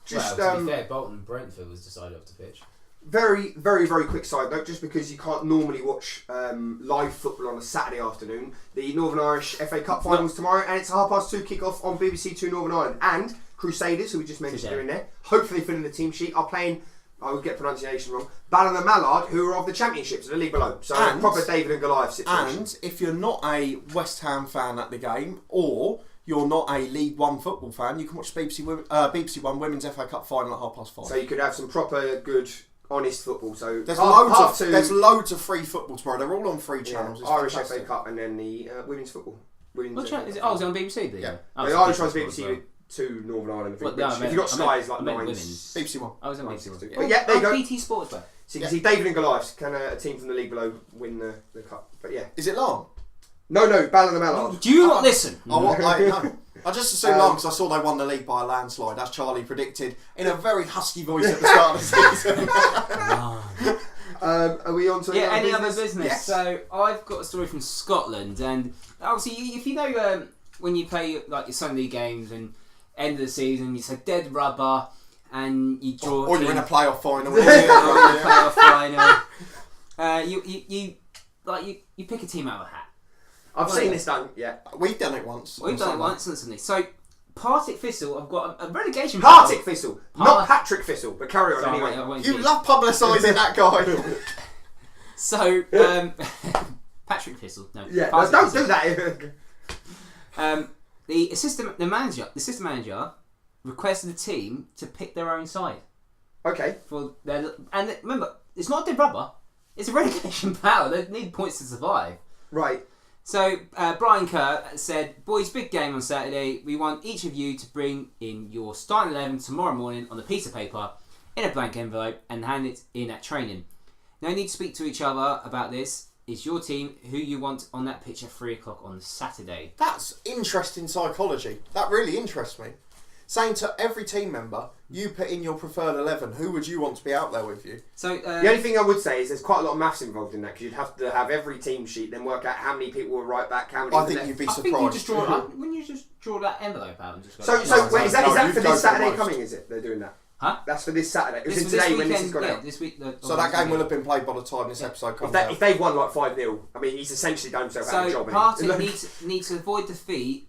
Speaker 3: Just
Speaker 6: to be fair, Bolton and Brentford was decided off the pitch.
Speaker 3: very, very, very quick side note, just because you can't normally watch live football on a Saturday afternoon. The Northern Irish FA Cup finals tomorrow, and it's a 2:30 kick-off on BBC Two Northern Ireland. And Crusaders, who we just mentioned, are in there. Hopefully filling the team sheet, are playing, I would get pronunciation wrong, Ballina who are of the Championship, so the league below. So a proper David and Goliath situation.
Speaker 4: And if you're not a West Ham fan at the game, or you're not a League One football fan, you can watch BBC One Women's FA Cup final at 5:30.
Speaker 3: So you could have some proper, good, honest football. So
Speaker 4: There's
Speaker 3: there's
Speaker 4: loads of free football tomorrow. They're all on free channels. It's
Speaker 3: Irish
Speaker 4: fantastic.
Speaker 3: FA Cup and then the women's football.
Speaker 5: What channel is it? Oh, is it on BBC?
Speaker 3: Yeah.
Speaker 5: Oh,
Speaker 3: The
Speaker 5: so
Speaker 3: Irish
Speaker 5: different
Speaker 3: one's
Speaker 5: sport as
Speaker 3: BBC Two Northern Ireland. I think.
Speaker 5: Well, no,
Speaker 3: If you've got Sky, it's like
Speaker 5: I meant
Speaker 3: 9.
Speaker 5: women's.
Speaker 4: BBC One.
Speaker 5: I was on BBC.
Speaker 3: But yeah, there you go.
Speaker 5: BT Sports, though.
Speaker 3: So you can see David and Goliath. Can a team from the league below win the cup? But yeah.
Speaker 4: Is it long?
Speaker 3: No, Ballina.
Speaker 5: Do you not listen?
Speaker 4: I just assumed long because I saw they won the league by a landslide, as Charlie predicted in a very husky voice at the start of the season.
Speaker 3: Are we on to
Speaker 5: any other business?
Speaker 4: Yes.
Speaker 5: So I've got a story from Scotland, and obviously, if you know when you play like your Sunday games and end of the season, you say dead rubber, and you draw.
Speaker 4: Or you're in a playoff final.
Speaker 5: Playoff final. You pick a team out of a hat.
Speaker 3: I've seen this done. Yeah,
Speaker 4: We've done it once.
Speaker 5: We've done it once recently. So Partick Thistle, I've got a relegation.
Speaker 3: Partick Thistle, not Patrick Thistle, but carry on
Speaker 5: Sorry,
Speaker 3: anyway.
Speaker 5: I won't
Speaker 4: You
Speaker 5: be-
Speaker 4: love publicising that guy.
Speaker 5: So Patrick Thistle. No.
Speaker 3: Yeah,
Speaker 5: Partick
Speaker 3: don't
Speaker 5: Thistle.
Speaker 3: do that.
Speaker 5: The assistant manager requested the team to pick their own side
Speaker 3: Okay.
Speaker 5: for their. And remember, it's not dead rubber. It's a relegation battle. They need points to survive.
Speaker 3: Right.
Speaker 5: So Brian Kerr said, "Boys, big game on Saturday. We want each of you to bring in your starting 11 tomorrow morning on a piece of paper in a blank envelope and hand it in at training. No need to speak to each other about this. It's your team who you want on that pitch at 3 o'clock on Saturday."
Speaker 4: That's interesting psychology. That really interests me. Saying to every team member, you put in your preferred 11. Who would you want to be out there with you?
Speaker 5: So
Speaker 3: The only thing I would say is there's quite a lot of maths involved in that because you'd have to have every team sheet, then work out how many people were right back, how many.
Speaker 4: I
Speaker 3: were
Speaker 4: think
Speaker 3: left.
Speaker 4: you'd be
Speaker 5: I
Speaker 4: surprised.
Speaker 5: think you just draw it up. Wouldn't you just draw that envelope out and just go?
Speaker 3: So wait, is that
Speaker 4: no,
Speaker 3: for
Speaker 4: you'd go
Speaker 3: this
Speaker 4: for
Speaker 3: Saturday
Speaker 4: most.
Speaker 3: coming? Is it they're doing that?
Speaker 5: Huh?
Speaker 3: That's for this Saturday. It was
Speaker 5: This-
Speaker 3: in
Speaker 5: this
Speaker 3: today when this
Speaker 5: weekend,
Speaker 3: has gone
Speaker 5: yeah,
Speaker 3: out.
Speaker 5: this week.
Speaker 4: So that game will have been played by the time this episode comes out.
Speaker 3: If they've won like 5-0, I mean he's essentially done himself out of a
Speaker 5: So
Speaker 3: job.
Speaker 5: Partick needs to avoid defeat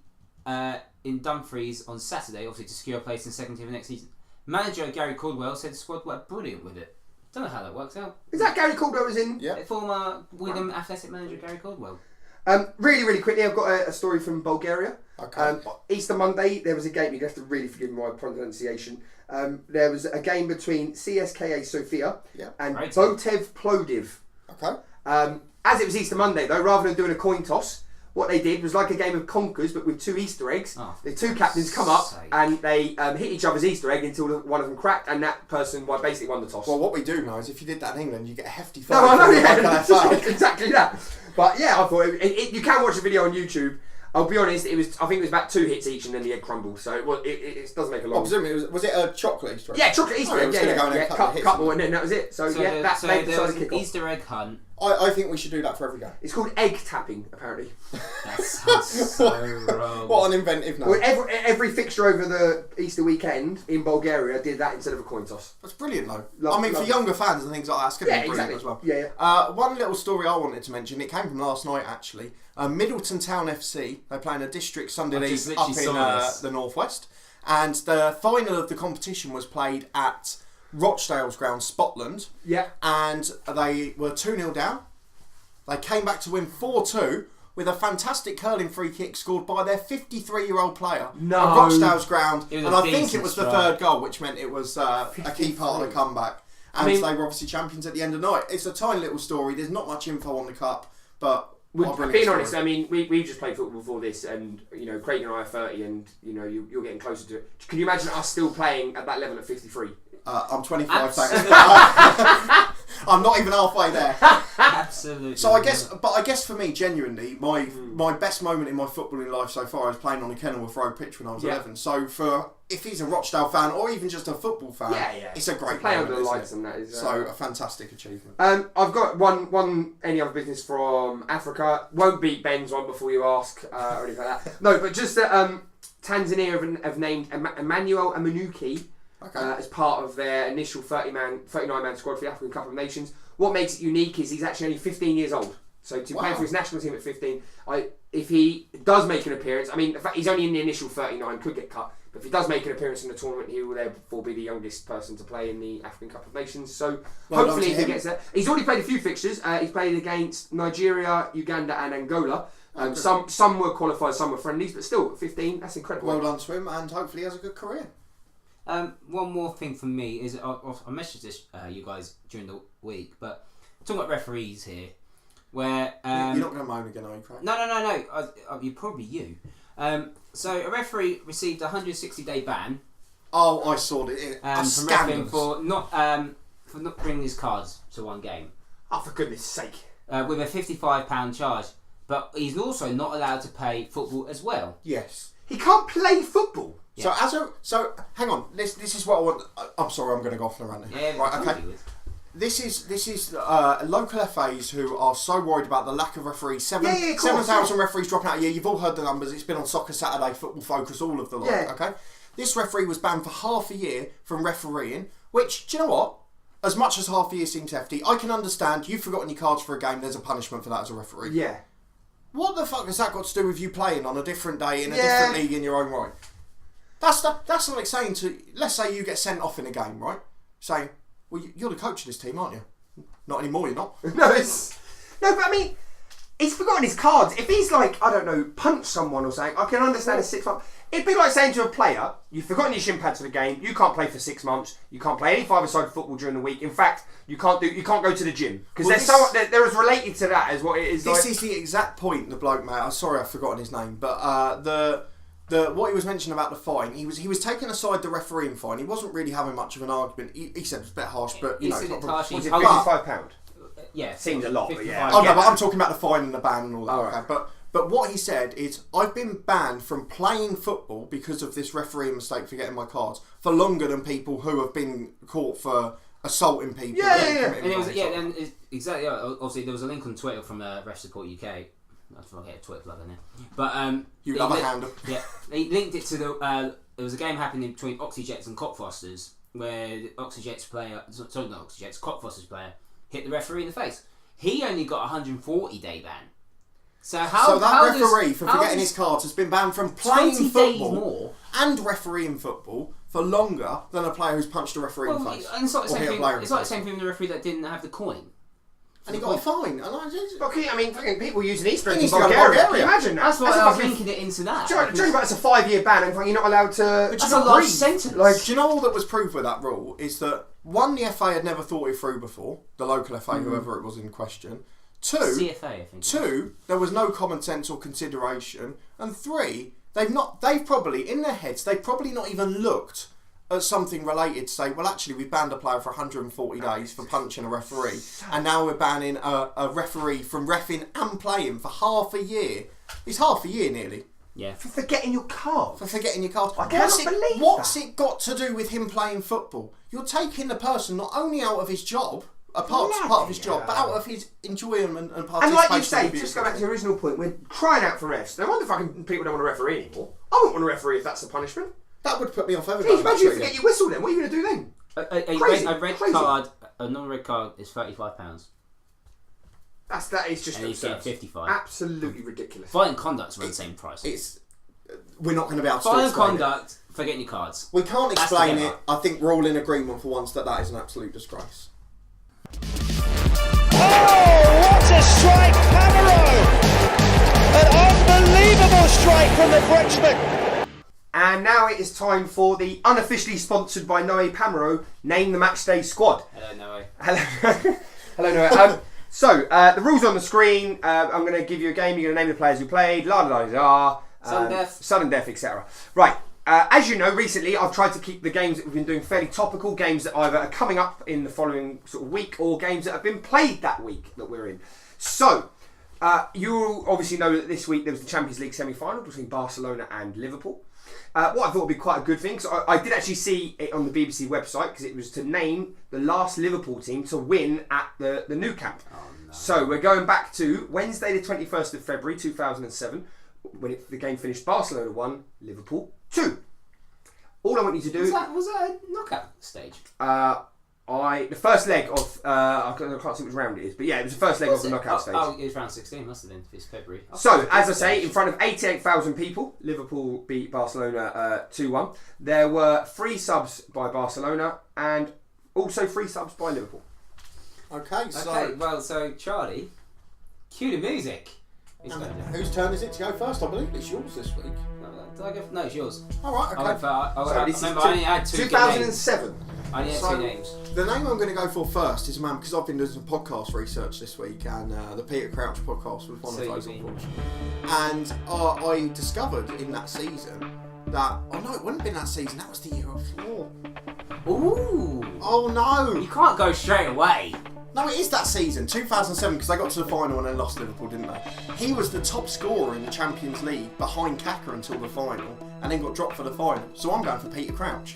Speaker 5: in Dumfries on Saturday, obviously to secure a place in second team for next season. Manager Gary Caldwell said the squad were brilliant with it. Don't know how that works out.
Speaker 3: Is that Gary Caldwell was in?
Speaker 4: Yeah.
Speaker 5: Former Wigan Athletic manager Gary Caldwell.
Speaker 3: Really, really quickly, I've got a story from Bulgaria.
Speaker 4: Okay.
Speaker 3: Easter Monday, there was a game. You have to really forgive my pronunciation. There was a game between CSKA Sofia
Speaker 4: Yeah.
Speaker 3: and
Speaker 5: Right.
Speaker 3: Botev Plodiv.
Speaker 4: Okay.
Speaker 3: As it was Easter Monday, though, rather than doing a coin toss, what they did was like a game of conkers, but with 2 Easter eggs.
Speaker 5: Oh,
Speaker 3: The 2 captains come up
Speaker 5: sake.
Speaker 3: and they hit each other's Easter egg until one of them cracked, and that person basically won the toss.
Speaker 4: Well, what we do know is if you did that in England, you get a hefty fine.
Speaker 3: No, I know,
Speaker 4: from the
Speaker 3: yeah,
Speaker 4: local
Speaker 3: it's
Speaker 4: FA.
Speaker 3: exactly that. But yeah, I thought you can watch the video on YouTube. I'll be honest, I think it was about 2 hits each, and then the egg crumbled. So it does make a
Speaker 4: Oh,
Speaker 3: long.
Speaker 4: presumably, was it a chocolate Easter egg?
Speaker 3: Yeah, chocolate Easter
Speaker 4: Oh, it
Speaker 3: egg.
Speaker 4: was
Speaker 3: Yeah,
Speaker 4: gonna go in
Speaker 3: yeah,
Speaker 4: a couple of hits.
Speaker 3: couple, and then that was it. So yeah,
Speaker 5: there
Speaker 3: that
Speaker 5: was
Speaker 3: decided to
Speaker 5: an
Speaker 3: kick off.
Speaker 5: Easter egg hunt
Speaker 4: I think we should do that for every game.
Speaker 3: It's called egg tapping, apparently.
Speaker 5: That sounds so wrong.
Speaker 4: What an inventive name.
Speaker 3: Well, every fixture over the Easter weekend in Bulgaria did that instead of a coin toss.
Speaker 4: That's brilliant, though.
Speaker 3: Love
Speaker 4: for younger fans and things like that, it's going to be brilliant as well.
Speaker 3: Yeah.
Speaker 4: One little story I wanted to mention, it came from last night actually. Middleton Town FC, they play in a district Sunday league up in the northwest. And the final of the competition was played at Rochdale's ground, Scotland.
Speaker 3: Yeah.
Speaker 4: And they were 2-0 down. They came back to win 4-2 with a fantastic curling free kick scored by their 53-year-old player at Rochdale's ground. And I think it was the third goal, which meant it was a key part of the comeback. And they were obviously champions at the end of the night. It's a tiny little story. There's not much info on the cup, but
Speaker 3: being honest, I mean, we just played football before this, and Craig and I are 30, and you're getting closer to it. Can you imagine us still playing at that level at 53?
Speaker 4: I'm 25, thanks. I'm not even halfway there.
Speaker 5: Absolutely.
Speaker 4: So I guess for me, genuinely, my best moment in my footballing life so far is playing on a Kenilworth Road pitch when I was 11. So if he's a Rochdale fan or even just a football fan, it's a great
Speaker 3: play
Speaker 4: moment,
Speaker 3: under the lights, and that is
Speaker 4: so a fantastic achievement.
Speaker 3: I've got one any other business from Africa. Won't beat Ben's one before you ask or anything like that. No, but just that Tanzania have named Emmanuel Amanuki. As part of their initial 39-man squad for the African Cup of Nations. What makes it unique is he's actually only 15 years old. So to play for his national team at 15, if he does make an appearance, I mean, in fact, he's only in the initial 39, could get cut, but if he does make an appearance in the tournament, he will therefore be the youngest person to play in the African Cup of Nations. So hopefully if he gets there. He's already played a few fixtures. He's played against Nigeria, Uganda and Angola. Some were qualified, some were friendlies, but still, 15, that's incredible.
Speaker 4: Well done to him, and hopefully he has a good career.
Speaker 5: One more thing from me is I messaged this you guys during the week, but I'm talking about referees here, where
Speaker 4: you're not going to moan again, are you, Craig?
Speaker 5: No. You probably you. So a referee received a 160-day ban.
Speaker 4: Oh, I saw it.
Speaker 5: From refereeing for not bringing his cards to one game.
Speaker 3: Oh, for goodness' sake!
Speaker 5: With a £55 charge, but he's also not allowed to pay football as well.
Speaker 4: Yes,
Speaker 3: he can't play football.
Speaker 5: Yeah.
Speaker 4: So hang on. This is what I want. I'm sorry, I'm going to go off on a rant.
Speaker 5: Yeah,
Speaker 4: right. Okay. This is local FAs who are so worried about the lack of referees. 7,000 referees dropping out a year. You've all heard the numbers. It's been on Soccer Saturday, Football Focus, all of the lot.
Speaker 3: Yeah.
Speaker 4: Okay. This referee was banned for half a year from refereeing. Which, do you know what? As much as half a year seems hefty, I can understand. You've forgotten your cards for a game. There's a punishment for that as a referee.
Speaker 3: Yeah.
Speaker 4: What the fuck has that got to do with you playing on a different day in a different league in your own right? That's like saying let's say you get sent off in a game, right? Saying, well, you're the coach of this team, aren't you? Not anymore, you're not.
Speaker 3: No, but I mean, he's forgotten his cards. If he's like, I don't know, punch someone or something, I can understand a 6 month. It'd be like saying to a player, you've forgotten your shin pads for the game, you can't play for 6 months, you can't play any five-a-side football during the week. In fact, you can't go to the gym because they're as related to that as what it is.
Speaker 4: This is the exact point the bloke made. I'm sorry, I've forgotten his name, but what he was mentioning about the fine, he was taking aside the refereeing fine. He wasn't really having much of an argument. He said it was a bit harsh, but you know, it's not
Speaker 3: was it £55?
Speaker 5: Yeah,
Speaker 3: seems a lot, but yeah.
Speaker 4: Oh no, but I'm talking about the fine and the ban and all that.
Speaker 3: Right.
Speaker 4: But what he said is, I've been banned from playing football because of this refereeing mistake for getting my cards for longer than people who have been caught for assaulting people.
Speaker 3: Yeah.
Speaker 5: And exactly. Obviously, there was a link on Twitter from Ref Support UK. I don't get a Twitter plug in there, but
Speaker 4: you love a handle.
Speaker 5: Yeah, they linked it to there was a game happening between Oxyjets and Cockfosters where the Cockfosters player hit the referee in the face. He only got a 140-day ban. So
Speaker 4: that referee for forgetting his cards has been banned from playing
Speaker 5: 20
Speaker 4: football
Speaker 5: days more
Speaker 4: and refereeing football for longer than a player who's punched a referee in the face.
Speaker 5: And it's like the same thing with the referee that didn't have the coin.
Speaker 4: And he got a fine.
Speaker 3: I mean, fucking people using Easter eggs in
Speaker 4: Bulgaria.
Speaker 3: Bulgaria. Can you imagine that?
Speaker 5: That's why I was linking it into that.
Speaker 3: Do you know about it's a 5-year ban and you're not allowed to...
Speaker 5: That's a large sentence.
Speaker 4: Do you know all that was proved with that rule is that, one, the FA had never thought it through before, the local FA, whoever it was in question. Two,
Speaker 5: CFA, I think.
Speaker 4: Two, there was no common sense or consideration. And three, they've probably, in their heads, they've probably not even looked at something related to say, well, actually, we banned a player for 140 days for punching a referee, and now we're banning a referee from reffing and playing for half a year. It's half a year nearly.
Speaker 5: Yeah.
Speaker 3: For forgetting your card. I cannot believe
Speaker 4: What's it got to do with him playing football? You're taking the person not only out of his job, a part of his job, but out of his enjoyment and participation.
Speaker 3: And like you say,
Speaker 4: in the
Speaker 3: just go back to
Speaker 4: beautiful
Speaker 3: the original point, we're crying out for refs. No wonder fucking people don't want to referee anymore. I wouldn't want to referee if that's the punishment.
Speaker 4: That would put me off
Speaker 3: Please,
Speaker 4: everybody.
Speaker 3: imagine you forget your whistle then. What are you going to do then?
Speaker 5: A red card, a non-red card is £35.
Speaker 3: That is just
Speaker 5: And he's getting
Speaker 3: absurd.
Speaker 5: 55.
Speaker 3: Absolutely ridiculous.
Speaker 5: Violent conduct's around the same price.
Speaker 4: We're not going to be able to
Speaker 5: Violent
Speaker 4: explain
Speaker 5: conduct, forgetting your cards.
Speaker 4: We can't
Speaker 5: That's
Speaker 4: explain
Speaker 5: the
Speaker 4: it. I think we're all in agreement for once that is an absolute disgrace.
Speaker 2: Oh, what a strike, Camero! An unbelievable strike from the Frenchman.
Speaker 3: And now it is time for the unofficially sponsored by Noé Pamero Name the Matchday squad.
Speaker 5: Hello, Noé.
Speaker 3: Hello, hello, Noé. So the rules on the screen. I'm going to give you a game. You're going to name the players who played. La la la la. Sudden death, etc. Right. As you know, recently I've tried to keep the games that we've been doing fairly topical, games that either are coming up in the following sort of week or games that have been played that week that we're in. So, you obviously know that this week there was the Champions League semi-final between Barcelona and Liverpool. What I thought would be quite a good thing, so I did actually see it on the BBC website because it was to name the last Liverpool team to win at the Nou Camp. Oh, no. So we're going back to Wednesday the 21st of February 2007 when the game finished Barcelona 1, Liverpool 2. All I want you to do...
Speaker 5: Was that a knockout stage?
Speaker 3: The first leg of... I can't see which round it is, but yeah, it was the first leg of the knockout stage.
Speaker 5: Oh, it was round 16, must have been, if it's February.
Speaker 3: So, as I say, in front of 88,000 people, Liverpool beat Barcelona 2-1. There were 3 subs by Barcelona and also 3 subs by Liverpool.
Speaker 4: Okay, so
Speaker 5: so Charlie, cue the music.
Speaker 4: whose turn is it to go first? I believe it's yours this week.
Speaker 5: Did I go for... No, it's yours.
Speaker 4: All right, okay.
Speaker 5: I only had 2
Speaker 3: 2007.
Speaker 5: I only had 2 names.
Speaker 4: The name I'm going to go for first is a man, because I've been doing some podcast research this week, and the Peter Crouch podcast was one of those, unfortunately. And I discovered in that season that... Oh no, it wouldn't have been that season, that was the year of Floor.
Speaker 5: Ooh.
Speaker 4: Oh no!
Speaker 5: You can't go straight away.
Speaker 4: No, it is that season, 2007, because they got to the final and then lost Liverpool, didn't they? He was the top scorer in the Champions League behind Kaka until the final, and then got dropped for the final. So I'm going for Peter Crouch.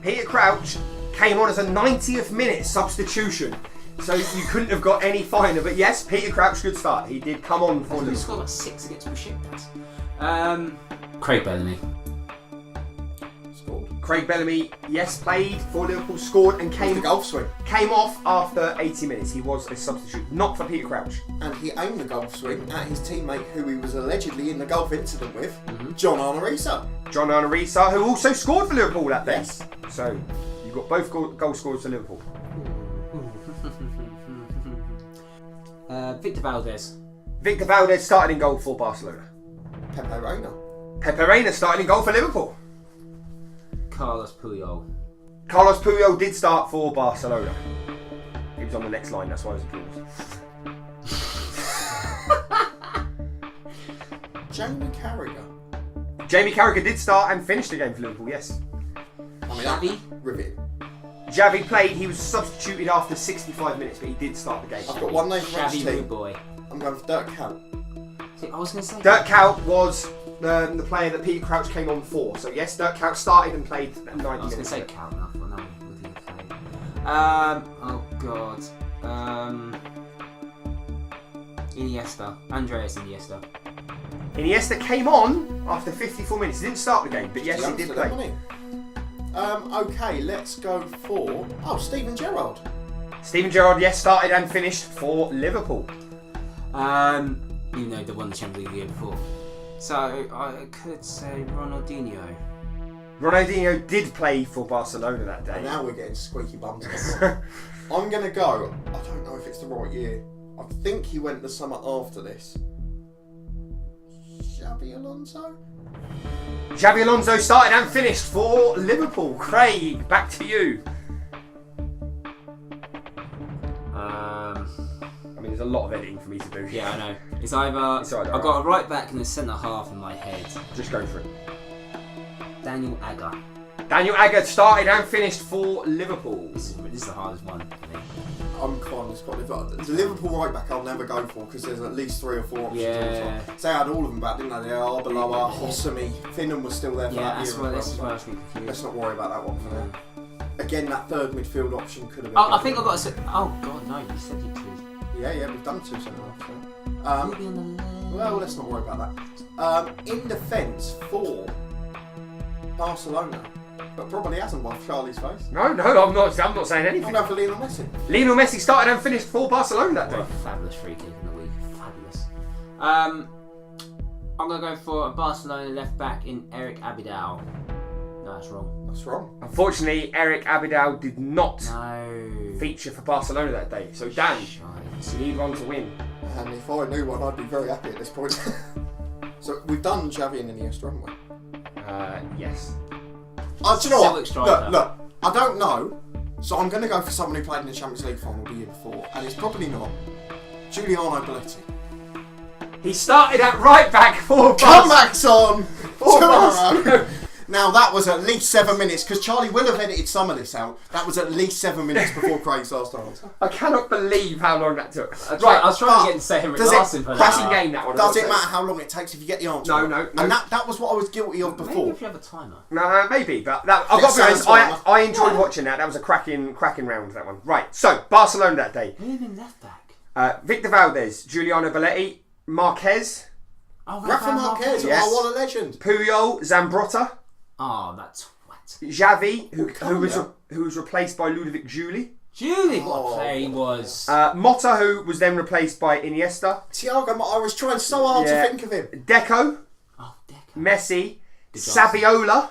Speaker 3: Peter Crouch came on as a 90th minute substitution. So you couldn't have got any finer. But yes, Peter Crouch, good start. He did come on for Liverpool.
Speaker 5: He scored like 6 against Besiktas. Craig Bellamy.
Speaker 4: Scored.
Speaker 3: Craig Bellamy, yes, played for Liverpool, scored and
Speaker 4: The golf swing.
Speaker 3: came off after 80 minutes. He was a substitute, not for Peter Crouch.
Speaker 4: And he aimed the golf swing at his teammate who he was allegedly in the golf incident with, John Arnorisa.
Speaker 3: John Arnorisa, who also scored for Liverpool that day.
Speaker 4: Yes.
Speaker 3: So you've got both goal scorers for Liverpool.
Speaker 5: Victor Valdez.
Speaker 3: Victor Valdez started in goal for Barcelona.
Speaker 4: Pepe Reina.
Speaker 3: Pepe Reina started in goal for Liverpool.
Speaker 5: Carlos Puyol.
Speaker 3: Carlos Puyol did start for Barcelona. He was on the next line, that's why I was applause.
Speaker 4: Jamie Carragher.
Speaker 3: Jamie Carragher did start and finished the game for Liverpool, yes.
Speaker 5: Xavi.
Speaker 4: Riveting.
Speaker 3: Xavi played, he was substituted after 65 minutes, but he did start the game.
Speaker 4: I've got one name for each
Speaker 5: Xavi
Speaker 4: team.
Speaker 5: Rude Boy.
Speaker 4: I'm going for Dirk Kuyt.
Speaker 5: See, I was going to say...
Speaker 3: Dirk Kuyt was the player that Peter Crouch came on for. So yes, Dirk Kuyt started and played 90 minutes.
Speaker 5: I was going to say Cal, no, what did he play? Oh God. Iniesta. Andreas Iniesta.
Speaker 3: Iniesta came on after 54 minutes. He didn't start the game, but yes, he did play.
Speaker 4: Okay, let's go for... Oh, Steven Gerrard.
Speaker 3: Steven Gerrard, yes, started and finished for Liverpool.
Speaker 5: You know, they won the Champions League the year before. So I could say Ronaldinho.
Speaker 3: Ronaldinho did play for Barcelona that day.
Speaker 4: And now we're getting squeaky bums. I'm going to go... I don't know if it's the right year. I think he went the summer after this. Xabi Alonso?
Speaker 3: Xabi Alonso started and finished for Liverpool. Craig, back to you. I mean, there's a lot of editing for me to do.
Speaker 5: Yeah, I know. It's either I've got a right back and a centre half in my head.
Speaker 3: Just go for it.
Speaker 5: Daniel Agger.
Speaker 3: Daniel Agger started and finished for Liverpool.
Speaker 5: This is the hardest one, I think.
Speaker 4: I'm kind of squad. The Liverpool right back I'll never go for because there's at least 3 or 4 options.
Speaker 5: Yeah.
Speaker 4: So they had all of them back, didn't they? They are Arbeloa, Hossamy, Finnan was still there for that year.
Speaker 5: That's why I was confused.
Speaker 4: Let's not worry about that one for now. again, that third midfield option could have been.
Speaker 5: I think I've got to say. Oh God, no! You said you could.
Speaker 4: Yeah, we've done 2 centre halves.
Speaker 5: Maybe on the left.
Speaker 4: Well, let's not worry about that. In defence for Barcelona, but probably hasn't won Charlie's face.
Speaker 3: No, I'm not saying
Speaker 4: I'm
Speaker 3: anything.
Speaker 4: going for Lionel Messi.
Speaker 3: Lionel Messi started and finished for Barcelona that
Speaker 5: What
Speaker 3: day.
Speaker 5: a fabulous free kick in the week. Fabulous. I'm going to go for a Barcelona left back in Eric Abidal. No, that's wrong.
Speaker 4: That's wrong.
Speaker 3: Unfortunately, Eric Abidal did not
Speaker 5: No.
Speaker 3: feature for Barcelona that day. So Dan, you need one to win.
Speaker 4: And if I knew one, I'd be very happy at this point. So we've done Xavi and Iniesta, haven't we?
Speaker 3: Yes.
Speaker 4: Do you know what?
Speaker 5: Striker.
Speaker 4: Look, I don't know, so I'm going to go for someone who played in the Champions League final the year before, and it's probably not Giuliano Belletti.
Speaker 3: He started at right back for
Speaker 4: Comebacks on!
Speaker 3: Barcelona.
Speaker 4: Now that was at least 7 minutes, because Charlie will have edited some of this out. That was at least 7 minutes before Craig's last answer.
Speaker 3: I cannot believe how long that took.
Speaker 5: I was trying to get to say Henrik
Speaker 4: does it-
Speaker 5: Larsson for
Speaker 3: Crashing
Speaker 5: that.
Speaker 3: game that one.
Speaker 4: Does it matter how long it takes if you get the answer?
Speaker 3: No.
Speaker 4: And that was what I was guilty of
Speaker 5: Maybe
Speaker 4: before.
Speaker 5: if you have a timer.
Speaker 3: No, maybe, but that, I've got to be honest, I enjoyed watching that. That was a cracking round, that one. Right, so, Barcelona that day.
Speaker 5: Who have been left back?
Speaker 3: Victor Valdez, Giuliano Belletti, Marquez,
Speaker 5: Oh,
Speaker 4: Rafa Marquez,
Speaker 3: Yes.
Speaker 4: oh, what a legend.
Speaker 3: Puyol, Zambrotta,
Speaker 5: Oh, that twat.
Speaker 3: Xavi,
Speaker 4: calm
Speaker 3: who was replaced by Ludovic Juli,
Speaker 5: Julie, what a player he was.
Speaker 3: Motta, who was then replaced by Iniesta,
Speaker 4: Thiago, I was trying so hard to think of him.
Speaker 3: Deco,
Speaker 5: Oh, Deco.
Speaker 3: Messi,
Speaker 5: Johnson.
Speaker 3: Saviola,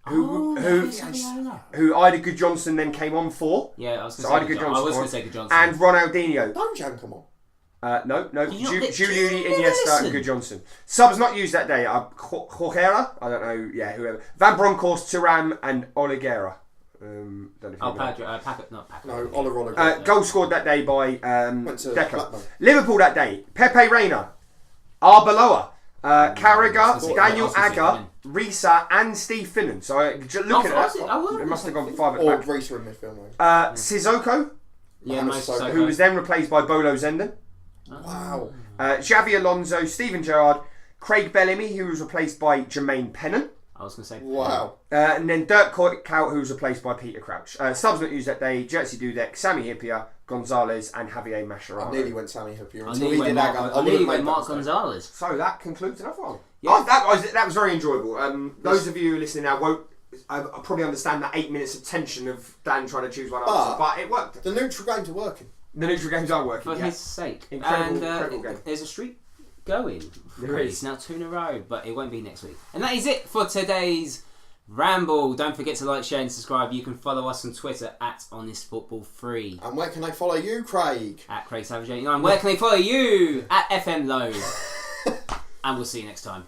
Speaker 5: Saviola.
Speaker 3: who Ida Good Johnson then came on for,
Speaker 5: Yeah, I was
Speaker 3: so
Speaker 5: going
Speaker 3: Ida
Speaker 5: to
Speaker 3: Good
Speaker 5: say I was
Speaker 3: Johnson,
Speaker 5: going to say Good Johnson.
Speaker 3: and Ronaldinho.
Speaker 4: Bojan, come on.
Speaker 3: No,
Speaker 5: Did you not get
Speaker 3: Julie,
Speaker 5: Julian
Speaker 3: Iniesta,
Speaker 5: Ellison?
Speaker 3: and Good Johnson. Subs not used that day. Jorgera, I don't know, whoever. Van Bronckhorst, Thuram, and Oliguera. Don't know if you know.
Speaker 5: Packet, not Packet.
Speaker 4: No, Ola.
Speaker 3: Goal scored that day by
Speaker 4: Went to
Speaker 3: Deco.
Speaker 4: Blackburn.
Speaker 3: Liverpool that day. Pepe Reina, Arbeloa, Carragher,
Speaker 5: I
Speaker 3: Daniel
Speaker 5: was gonna say
Speaker 3: Agger, Risa, and Steve Finnan. So looking at that, it must have gone for 5 at
Speaker 4: Or
Speaker 3: back.
Speaker 4: Reece in midfield, maybe.
Speaker 3: Sissoko,
Speaker 5: Yeah,
Speaker 4: Mohamed
Speaker 5: most
Speaker 4: Sissoko.
Speaker 3: who was then replaced by Bolo Zenden.
Speaker 4: Wow.
Speaker 3: Xavi Alonso, Steven Gerrard, Craig Bellamy, who was replaced by Jermaine Pennant.
Speaker 5: I was going to say.
Speaker 4: Wow.
Speaker 3: And then Dirk Kuyt, who was replaced by Peter Crouch. Subs not used that day: Jerzy Dudek, Sami Hyypiä, Gonzalez, and Javier Mascherano.
Speaker 4: I nearly went Sammy Hyypiä
Speaker 5: I
Speaker 4: until
Speaker 5: nearly
Speaker 4: he did
Speaker 5: went
Speaker 4: Agger.
Speaker 5: Mark, I nearly went Mark Gonzalez.
Speaker 3: So that concludes another one.
Speaker 5: Yeah.
Speaker 3: Oh, that was very enjoyable. Those of you listening now won't probably understand that 8 minutes of tension of Dan trying to choose one answer, but it worked.
Speaker 4: The neutral games are working.
Speaker 3: The neutral games are working.
Speaker 5: For
Speaker 3: Yeah.
Speaker 5: his sake.
Speaker 3: Incredible game.
Speaker 5: There's a streak going.
Speaker 3: There is.
Speaker 5: It's now 2 in a row, but it won't be next week. And that is it for today's Ramble. Don't forget to like, share and subscribe. You can follow us on Twitter at HonestFootball3.
Speaker 4: And where can they follow you, Craig?
Speaker 5: At Craig Savage 89. Where can they follow you? At FM Load. And we'll see you next time.